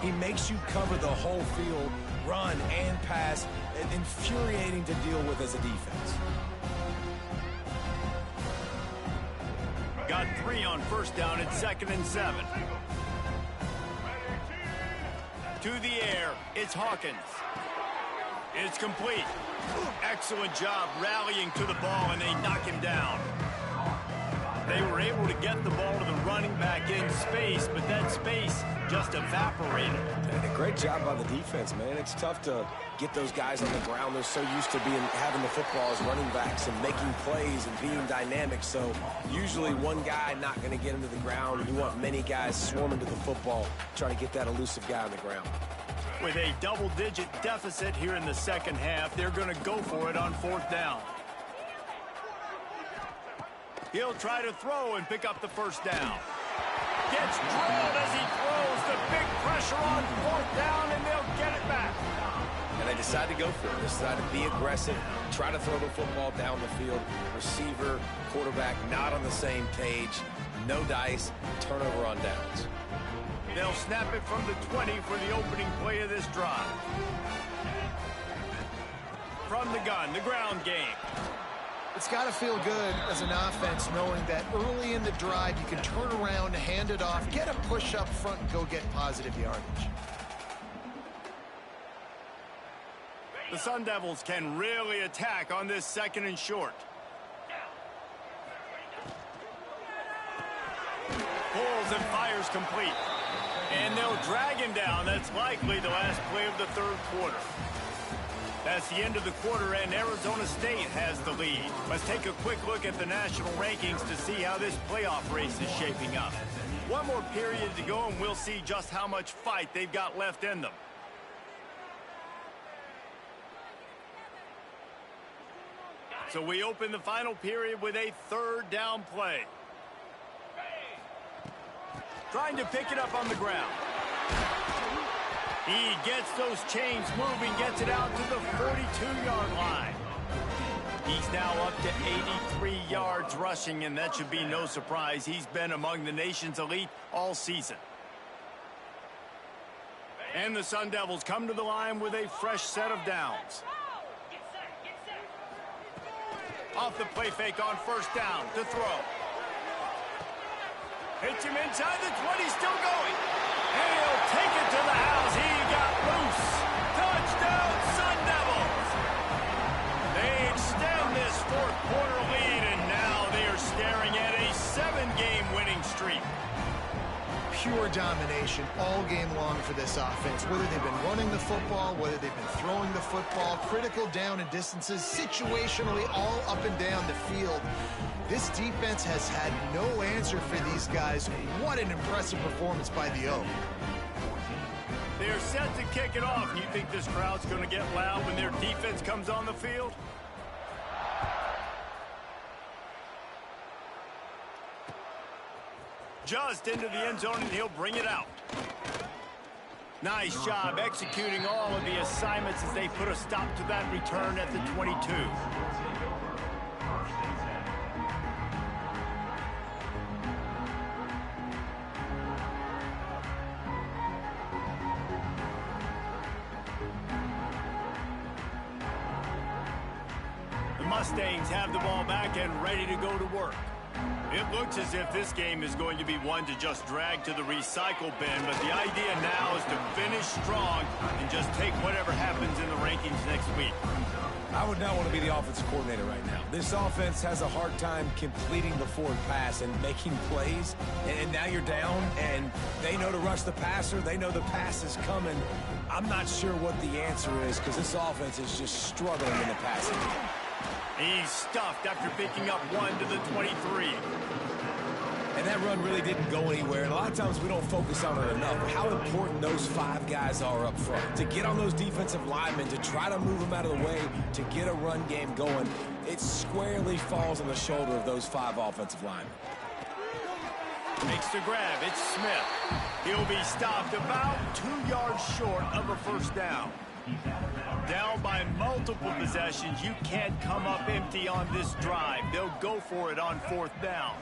He makes you cover the whole field, run and pass, and infuriating to deal with as a defense.
Got 3 on first down at 2nd and 7. To the air, it's Hawkins. It's complete. Excellent job rallying to the ball, and they knock him down. They were able to get the ball to the running back in space, but that space just evaporated.
And a great job by the defense, man. It's tough to get those guys on the ground. They're so used to having the football as running backs and making plays and being dynamic. So usually one guy not going to get into the ground. You want many guys swarming to the football, try to get that elusive guy on the ground.
With a double-digit deficit here in the second half, they're going to go for it on 4th down. He'll try to throw and pick up the first down. Gets drilled as he throws. The big pressure on 4th down, and they'll get it back.
And they decide to go for it. They decide to be aggressive, try to throw the football down the field. Receiver, quarterback, not on the same page. No dice, turnover on downs.
They'll snap it from the 20 for the opening play of this drive. From the gun, the ground game.
It's got to feel good as an offense knowing that early in the drive you can turn around, hand it off, get a push up front, and go get positive yardage.
The Sun Devils can really attack on this 2nd and short. Pulls and fires complete. And they'll drag him down. That's likely the last play of the 3rd quarter. That's the end of the quarter, and Arizona State has the lead. Let's take a quick look at the national rankings to see how this playoff race is shaping up. One more period to go, and we'll see just how much fight they've got left in them. So we open the final period with a 3rd down play. Trying to pick it up on the ground. He gets those chains moving, gets it out to the 42-yard line. He's now up to 83 yards rushing, and that should be no surprise. He's been among the nation's elite all season. And the Sun Devils come to the line with a fresh set of downs. Off the play fake on 1st down to throw. Hits him inside the 20, still going. And he'll take it to the house. He got loose. Touchdown, Sun Devils. They extend this 4th quarter lead, and now they are staring at a 7-game winning streak.
Pure domination all game long for this offense. Whether they've been running the football, whether they've been throwing the football, critical down and distances, situationally all up and down the field. This defense has had no answer for these guys. What an impressive performance by the O.
They're set to kick it off. You think this crowd's going to get loud when their defense comes on the field? Just into the end zone, and he'll bring it out. Nice job executing all of the assignments as they put a stop to that return at the 22. The Mustangs have the ball back and ready to go to work. It looks as if this game is going to be one to just drag to the recycle bin, but the idea now is to finish strong and just take whatever happens in the rankings next week.
I would not want to be the offensive coordinator right now. This offense has a hard time completing the forward pass and making plays, and now you're down, and they know to rush the passer. They know the pass is coming. I'm not sure what the answer is because this offense is just struggling in the passing game.
He's stuffed after picking up 1 to the 23.
And that run really didn't go anywhere. And a lot of times we don't focus on it enough. But how important those 5 guys are up front. To get on those defensive linemen, to try to move them out of the way, to get a run game going, it squarely falls on the shoulder of those 5 offensive linemen.
Makes the grab. It's Smith. He'll be stopped about 2 yards short of a first down. Down by multiple possessions, you can't come up empty on this drive. They'll go for it on 4th down.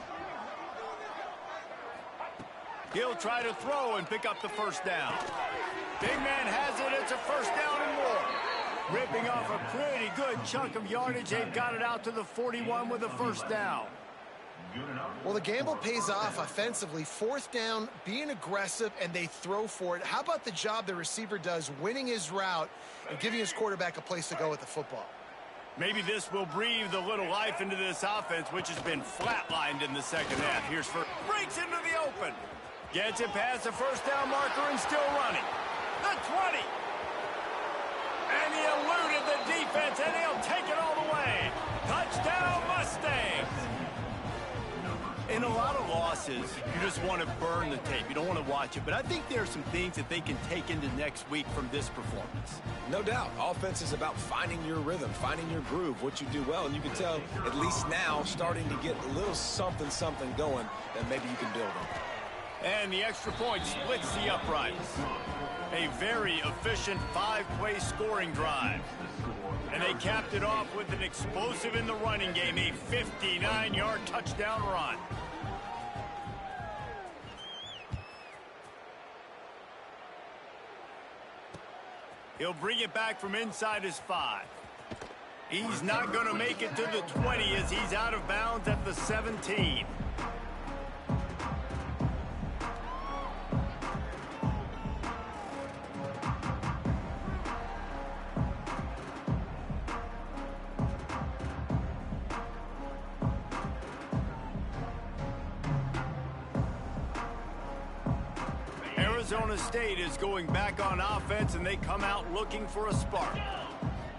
He'll try to throw and pick up the first down. Big man has it. It's a first down and more. Ripping off a pretty good chunk of yardage. They've got it out to the 41 with a first down.
Well, the gamble pays off offensively. 4th down, being aggressive, and they throw for it. How about the job the receiver does winning his route and giving his quarterback a place to go with the football?
Maybe this will breathe a little life into this offense, which has been flatlined in the second half. Here's for breaks into the open. Gets it past the first down marker and still running. The 20. And he eluded the defense, and he'll take it all the way. Touchdown, Mustangs. In a lot of losses, you just want to burn the tape. You don't want to watch it. But I think there are some things that they can take into next week from this performance.
No doubt. Offense is about finding your rhythm, finding your groove, what you do well. And you can tell, at least now, starting to get a little something going that maybe you can build on.
And the extra point splits the uprights. A very efficient 5-play scoring drive. And they capped it off with an explosive in the running game, a 59-yard touchdown run. He'll bring it back from inside his 5. He's not going to make it to the 20 as he's out of bounds at the 17. Arizona State is going back on offense, and they come out looking for a spark.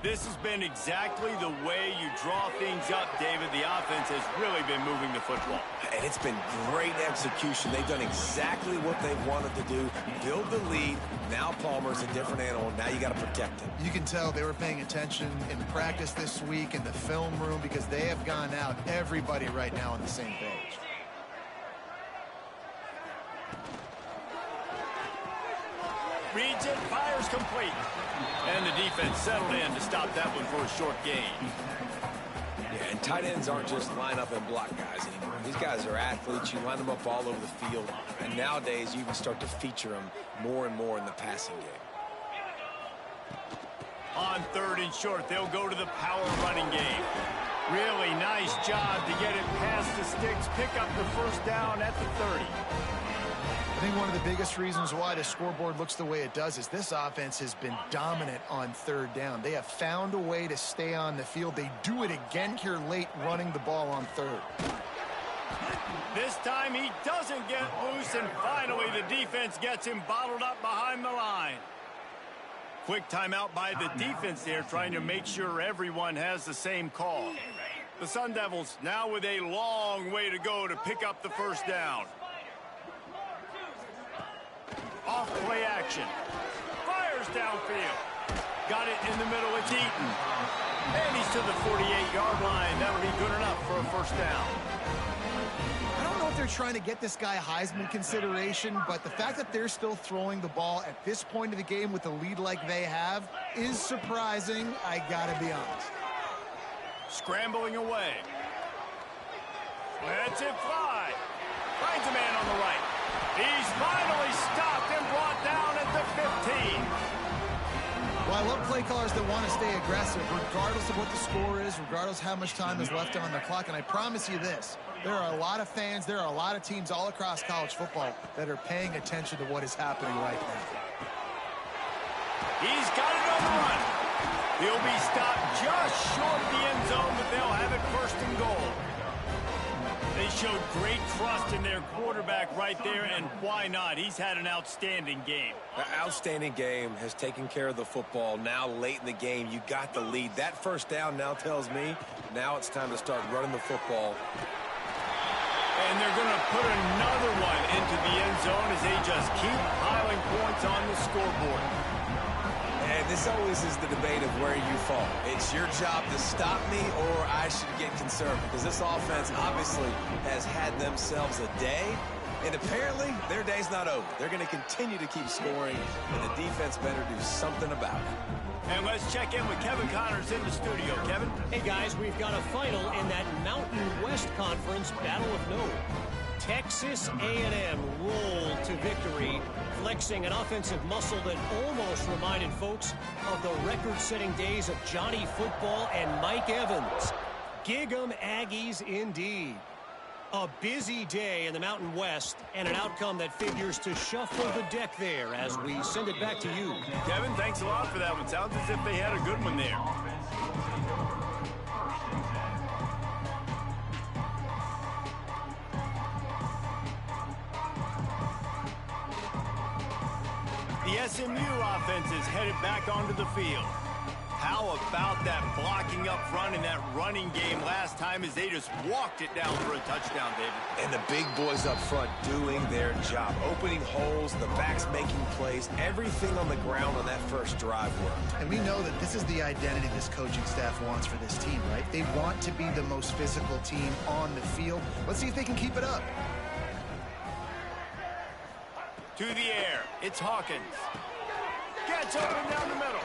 This has been exactly the way you draw things up, David. The offense has really been moving the football.
And it's been great execution. They've done exactly what they've wanted to do. Build the lead. Now Palmer's a different animal. Now you got to protect him.
You can tell they were paying attention in practice this week in the film room because they have gone out, everybody right now on the same page.
Reads it, fires complete. And the defense settled in to stop that one for a short gain.
Yeah, and tight ends aren't just line up and block guys anymore. These guys are athletes. You line them up all over the field. And nowadays, you can start to feature them more and more in the passing game.
On 3rd and short, they'll go to the power running game. Really nice job to get it past the sticks, pick up the first down at the 30.
I think one of the biggest reasons why the scoreboard looks the way it does is this offense has been dominant on 3rd down. They have found a way to stay on the field. They do it again here late, running the ball on 3rd.
This time he doesn't get loose, and finally the defense gets him bottled up behind the line. Quick timeout by the defense there, trying to make sure everyone has the same call. The Sun Devils now with a long way to go to pick up the first down. Off play action. Fires downfield. Got it in the middle. It's Eaton. And he's to the 48-yard line. That'll be good enough for a first down.
I don't know if they're trying to get this guy Heisman consideration, but the fact that they're still throwing the ball at this point of the game with a lead like they have is surprising, I gotta be honest.
Scrambling away. Lets it fly. Finds a man on the right. He's finally stopped and brought down at the 15.
Well, I love play callers that want to stay aggressive, regardless of what the score is, regardless how much time is left on the clock. And I promise you this, There are a lot of fans, there are a lot of teams all across college football that are paying attention to what is happening right now.
He's got it on the run. He'll be stopped just short of the end zone, but they'll have it first and goal. They showed great trust in their quarterback right there, and why not? He's had an outstanding game.
An outstanding game, has taken care of the football. Now late in the game, you got the lead. That first down now tells me now it's time to start running the football.
And they're going to put another one into the end zone as they just keep piling points on the scoreboard.
And this always is the debate of where you fall. It's your job to stop me, or I should get concerned, because this offense obviously has had themselves a day, and apparently their day's not over. They're going to continue to keep scoring, and the defense better do something about it.
And let's check in with Kevin Connors in the studio. Kevin?
Hey, guys, we've got a final in that Mountain West Conference battle of note. Texas A&M rolled to victory, flexing an offensive muscle that almost reminded folks of the record-setting days of Johnny Football and Mike Evans. Gig 'em Aggies indeed. A busy day in the Mountain West, and an outcome that figures to shuffle the deck there as we send it back to you.
Kevin, thanks a lot for that one. Sounds as if they had a good one there. The SMU offense is headed back onto the field. How about that blocking up front in that running game last time as they just walked it down for a touchdown, David?
And the big boys up front doing their job, opening holes, the backs making plays, everything on the ground on that first drive worked.
And we know that this is the identity this coaching staff wants for this team, right? They want to be the most physical team on the field. Let's see if they can keep it up.
To the air, it's Hawkins. Gets open down the middle.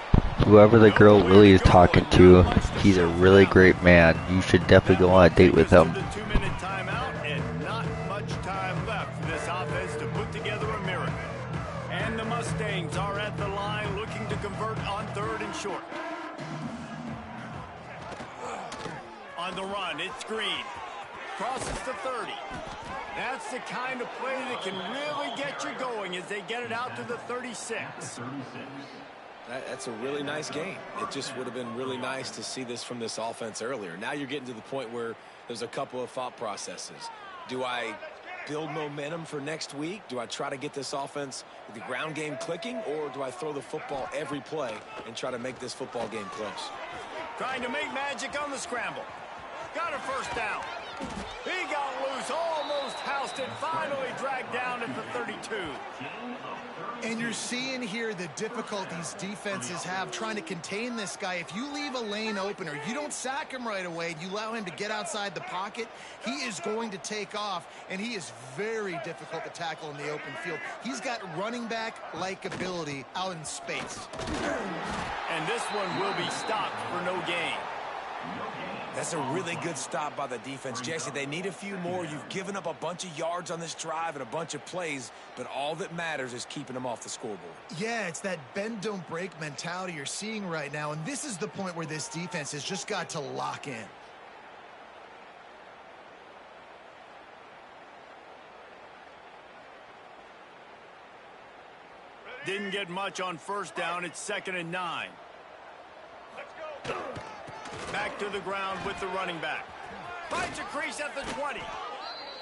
Whoever the girl Willie is talking to, he's a really great man. You should definitely go on a date with him.
The 2-minute timeout, and not much time left for this offense to put together a miracle. And the Mustangs are at the line looking to convert on 3rd and short. On the run, it's Green. Crosses to 30. That's the kind of play that can really get you going as they get it out to the 36.
That's a really nice game. It just would have been really nice to see this from this offense earlier. Now you're getting to the point where there's a couple of thought processes. Do I build momentum for next week? Do I try to get this offense with the ground game clicking, or do I throw the football every play and try to make this football game close?
Trying to make magic on the scramble. Got a first down. He got loose, almost housed it, finally dragged down at the 32.
And you're seeing here the difficulties defenses have trying to contain this guy. If you leave a lane open or you don't sack him right away, you allow him to get outside the pocket, he is going to take off, and he is very difficult to tackle in the open field. He's got running back-like ability out in space.
And this one will be stopped for no gain.
That's a really good stop by the defense. Jesse, they need a few more. You've given up a bunch of yards on this drive and a bunch of plays, but all that matters is keeping them off the scoreboard.
Yeah, it's that bend, don't break mentality you're seeing right now, and this is the point where this defense has just got to lock in.
Didn't get much on first down. It's 2nd and 9. Let's go. Back to the ground with the running back. Finds a crease at the 20.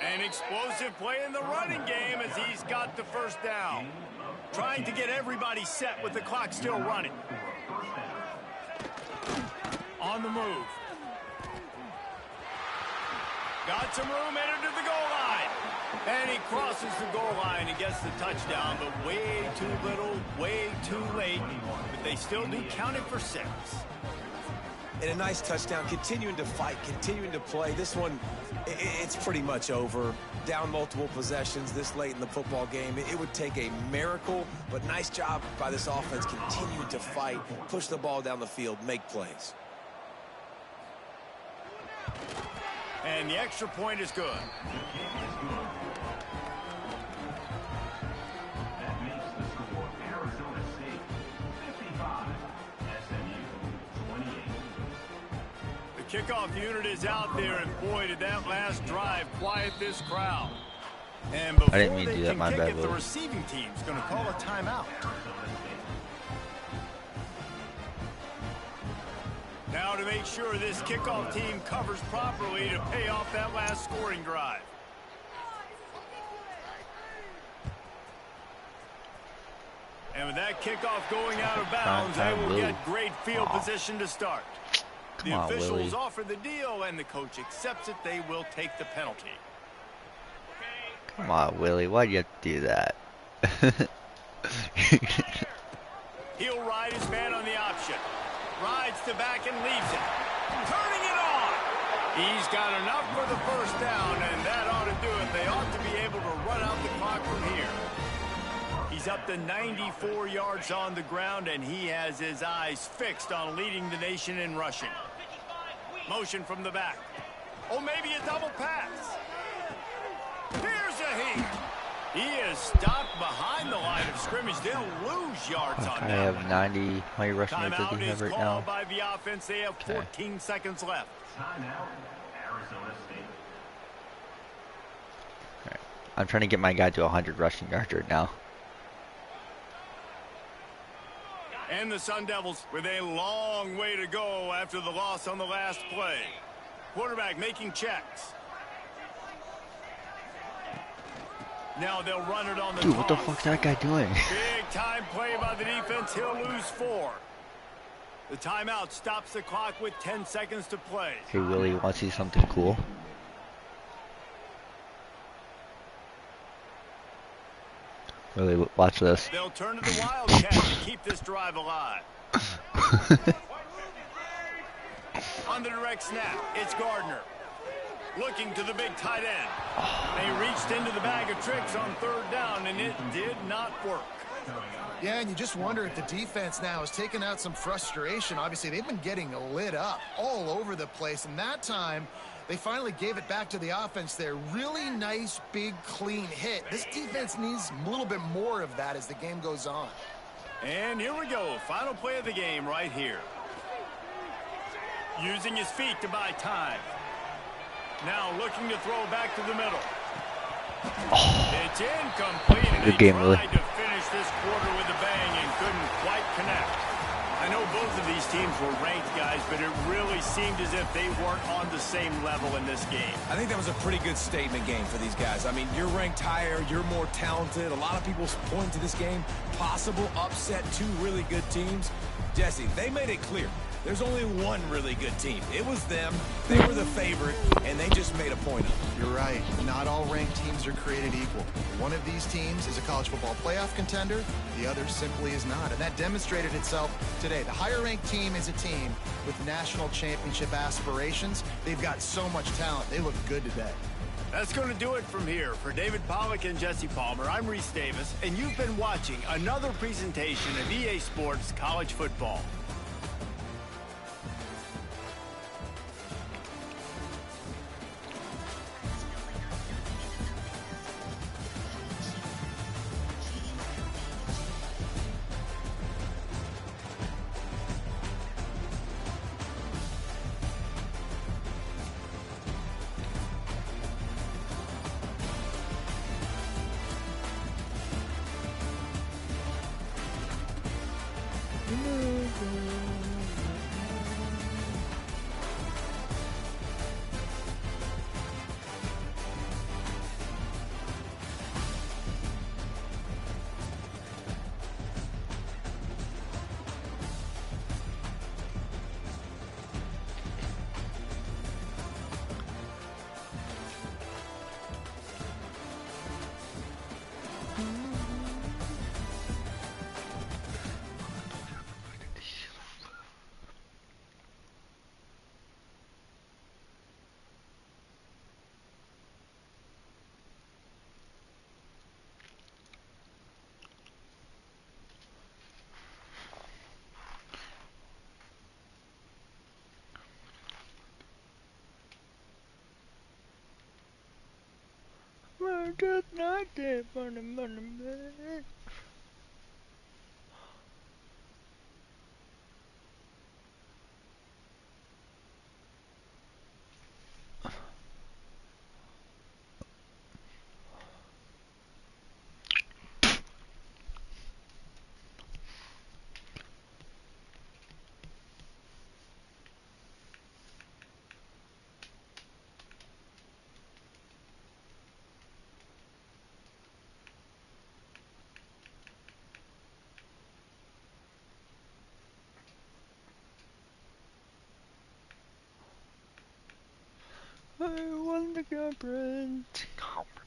An explosive play in the running game as he's got the first down. Trying to get everybody set with the clock still running. On the move. Got some room, entered to the goal line. And he crosses the goal line and gets the touchdown, but way too little, way too late. But they still do count it for 6.
And a nice touchdown, continuing to fight, continuing to play. This one, it's pretty much over. Down multiple possessions this late in the football game. It would take a miracle, but nice job by this offense continuing to fight, push the ball down the field, make plays.
And the extra point is good.
That makes the score Arizona State 55, SMU 28.
The Kickoff unit is out there, and boy, did that last drive quiet this crowd. And
I didn't
before
mean to
they
do that,
can
my
kick
bad,
it, the
Will.
receiving team's going to call a timeout. Now to make sure this kickoff team covers properly to pay off that last scoring drive. And with that kickoff going out of bounds, they will get great field position to start. The officials offer the deal, and the coach accepts it. They will take the penalty.
Come on, Willie. Why'd you have to do that?
He'll ride his man on the option. Rides to back and leaves it. Turning it on. He's got enough for the first down, and that ought to do it. They ought to be able to run out the clock from here. He's up to 94 yards on the ground, and he has his eyes fixed on leading the nation in rushing. Motion from the back. Oh, maybe a double pass. Here's a heat. He is stopped behind the line of scrimmage. They'll lose yards on
I
that.
have 90. How many rushing yards does
Timeout
he have
is
right
called
now?
by the offense. They have 14 seconds left.
Timeout, Arizona State.
Alright. I'm trying to get my guy to 100 rushing yards right now.
And the Sun Devils with a long way to go after the loss on the last play. Quarterback making checks. Now they'll run it on the
Dude, what the
toss.
fuck's that guy doing?
Big time play by the defense. He'll lose 4. The timeout stops the clock with 10 seconds to play.
Hey, Willie, want to see something cool? Willie, watch this.
They'll turn to the Wildcat to keep this drive alive. On the direct snap, it's Gardner. Looking to the big tight end. They reached into the bag of tricks on third down, and it did not work.
Yeah, and you just wonder if the defense now has taken out some frustration. Obviously, they've been getting lit up all over the place, and that time they finally gave it back to the offense there. Really nice, big, clean hit. This defense needs a little bit more of that as the game goes on.
And here we go. Final play of the game right here. Using his feet to buy time. Now looking to throw back to the middle. It's incomplete, and
Good
he
game,
tried
Willie.
to finish this quarter with a bang and couldn't quite connect. I know both of these teams were ranked, guys, but it really seemed as if they weren't on the same level in this game.
I think that was a pretty good statement game for these guys. I mean, you're ranked higher, you're more talented. A lot of people point to this game, possible upset, 2 really good teams. Jesse, they made it clear. There's only one really good team. It was them. They were the favorite, and they just made a point of it.
You're right. Not all ranked teams are created equal. One of these teams is a college football playoff contender. The other simply is not. And that demonstrated itself today. The higher ranked team is a team with national championship aspirations. They've got so much talent. They look good today.
That's going to do it from here. For David Pollack and Jesse Palmer, I'm Reese Davis, and you've been watching another presentation of EA Sports College Football.
We're just not there for the money. Conference. Conference.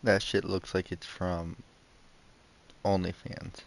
That shit looks like it's from OnlyFans.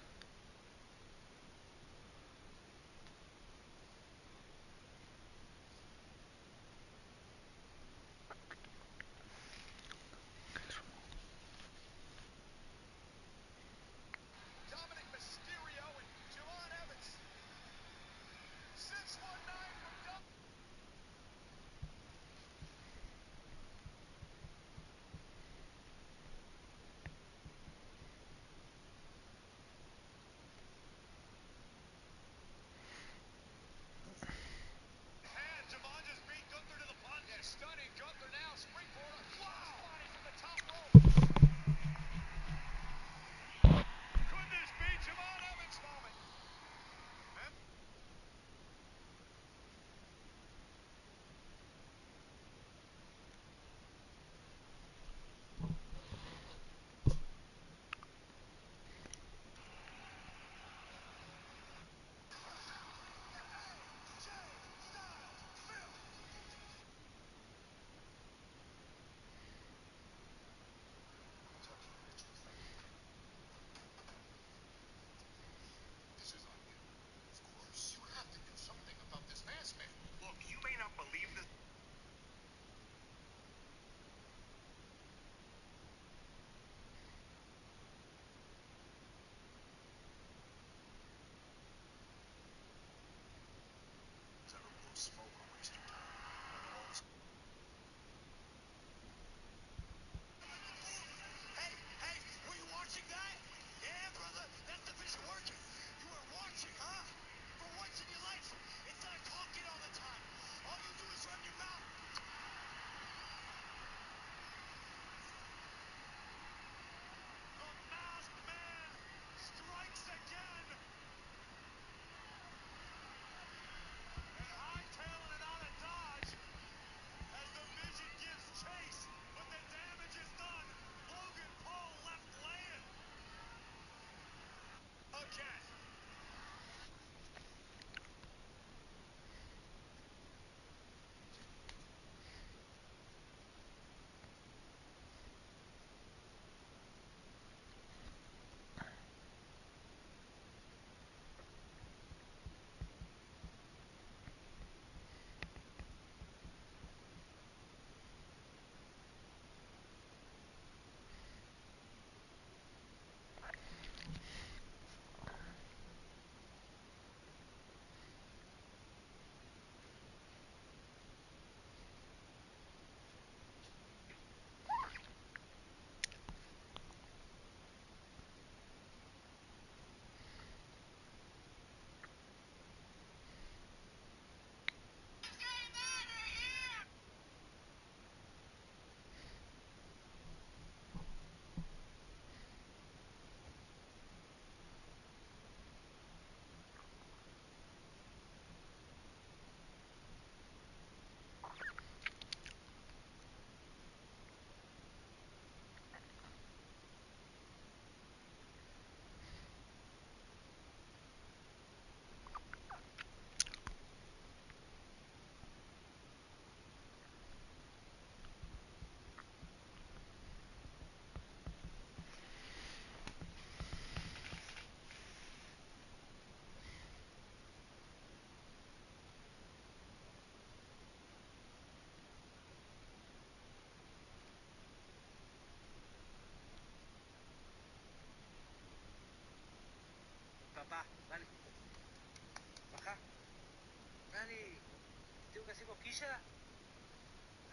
Pisa.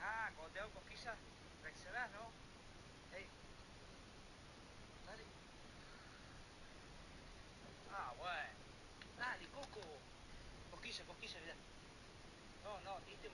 Ah, Godel con Pisa. Excellent, no? Hey. Dale. Ah, ouais. Dale, Coco. Poquisa, mira. No, diste.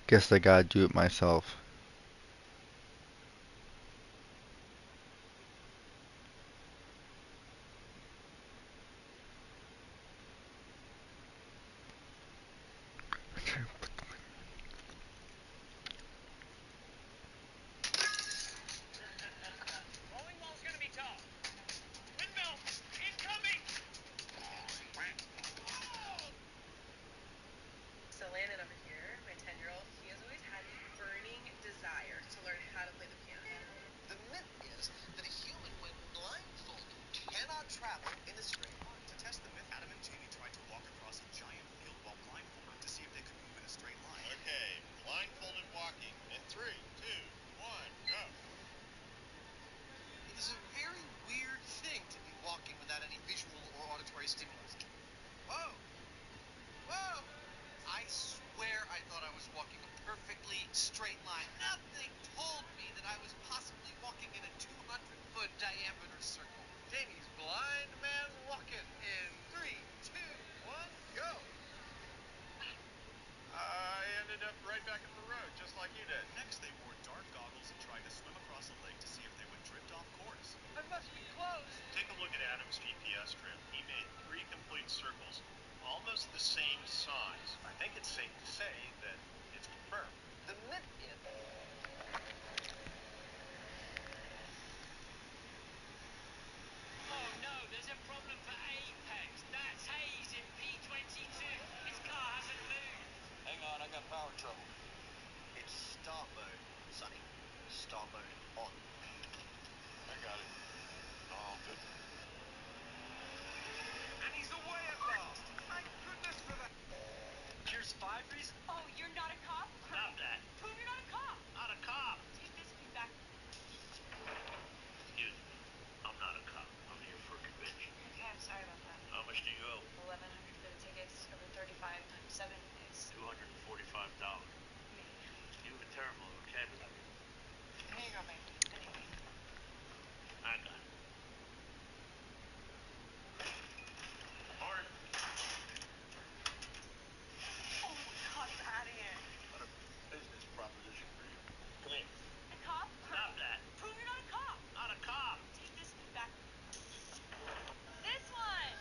Guess I gotta do it myself.
Rolling ball's gonna be tough. Windmill, incoming!
So Landon over here, my 10-year-old, he has always had a burning desire to learn how to play the piano.
The myth is that a human, when blindfolded, cannot travel in a straight line. To test the myth, Adam and Jamie tried to walk across a giant field while blindfolded to see if they could move in a straight line.
Okay, blindfolded walking. In 3, 2, 1, go.
It is a very weird thing to be walking without any visual or auditory stimulus. Whoa! Whoa! I swear I thought I was walking a perfectly straight line. Nothing told me that I was possibly walking in a 200-foot diameter circle. Jamie's blind man walking in 3, 2, 1, go!
I ended up right back at the road, just like you did.
Next, they wore dark goggles and tried to swim across a lake to see if they would drift off course.
I must be close.
Take a look at Adam's GPS trip. He made 3 complete circles, almost the same size. I think it's safe to say that it's confirmed.
The myth is...
Oh no, there's a problem for Apex. That's Hayes in P22. His car hasn't moved.
Hang on, I got power trouble. It's start mode, Sonny. Start mode on.
I got it. All good.
And he's away at last. Thank goodness for that. Here's 5 reasons.
Oh, you're not a cop?
Stop that.
Prove you're not a cop.
Not a cop.
Take this feedback.
Excuse me. I'm not a cop. I'm here for a convention.
Okay, I'm sorry about that.
How much do you owe?
1,100 for the tickets, over 35 times 7 is
$245.
me.
You have a terrible vocabulary.
Here you go, babe. Anyway.
I got it.
Hard.
Oh, God, out of here.
What a business proposition for you. Come here.
A cop?
Stop that.
Prove you're not a cop.
Not a cop.
Take this feedback. This one.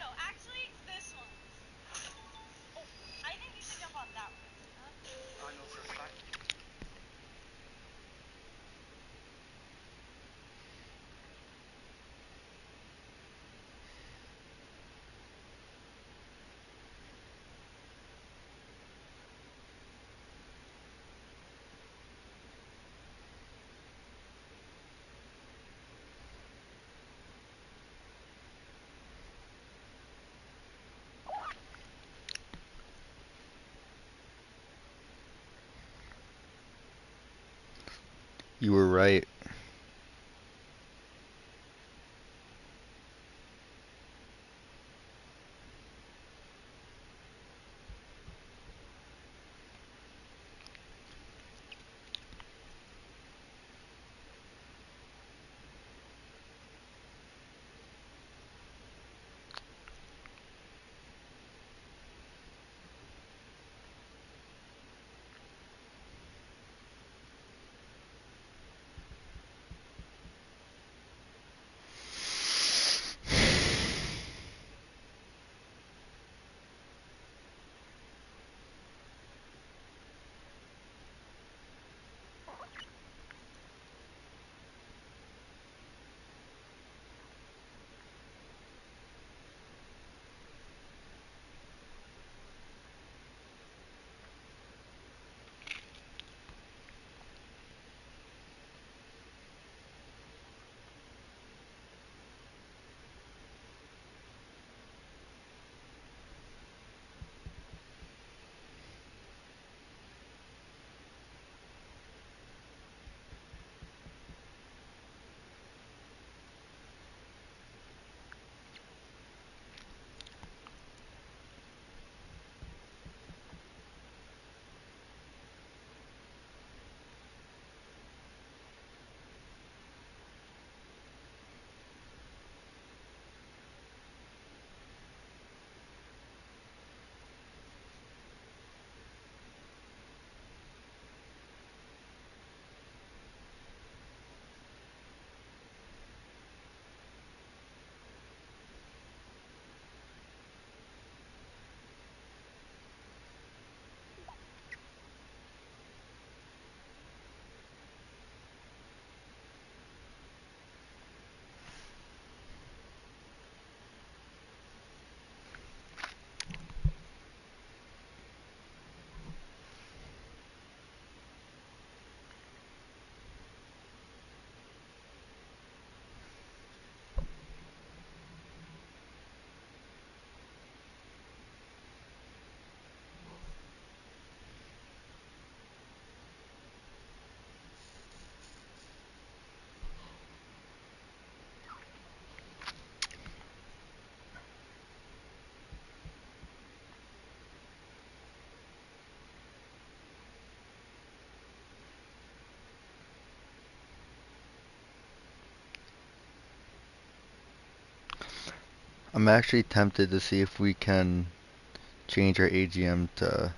No, actually, it's this one.
You were right. I'm actually tempted to see if we can change our AGM to.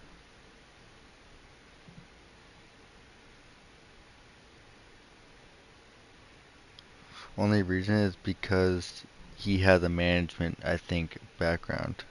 Only reason is because he has a management, I think, background.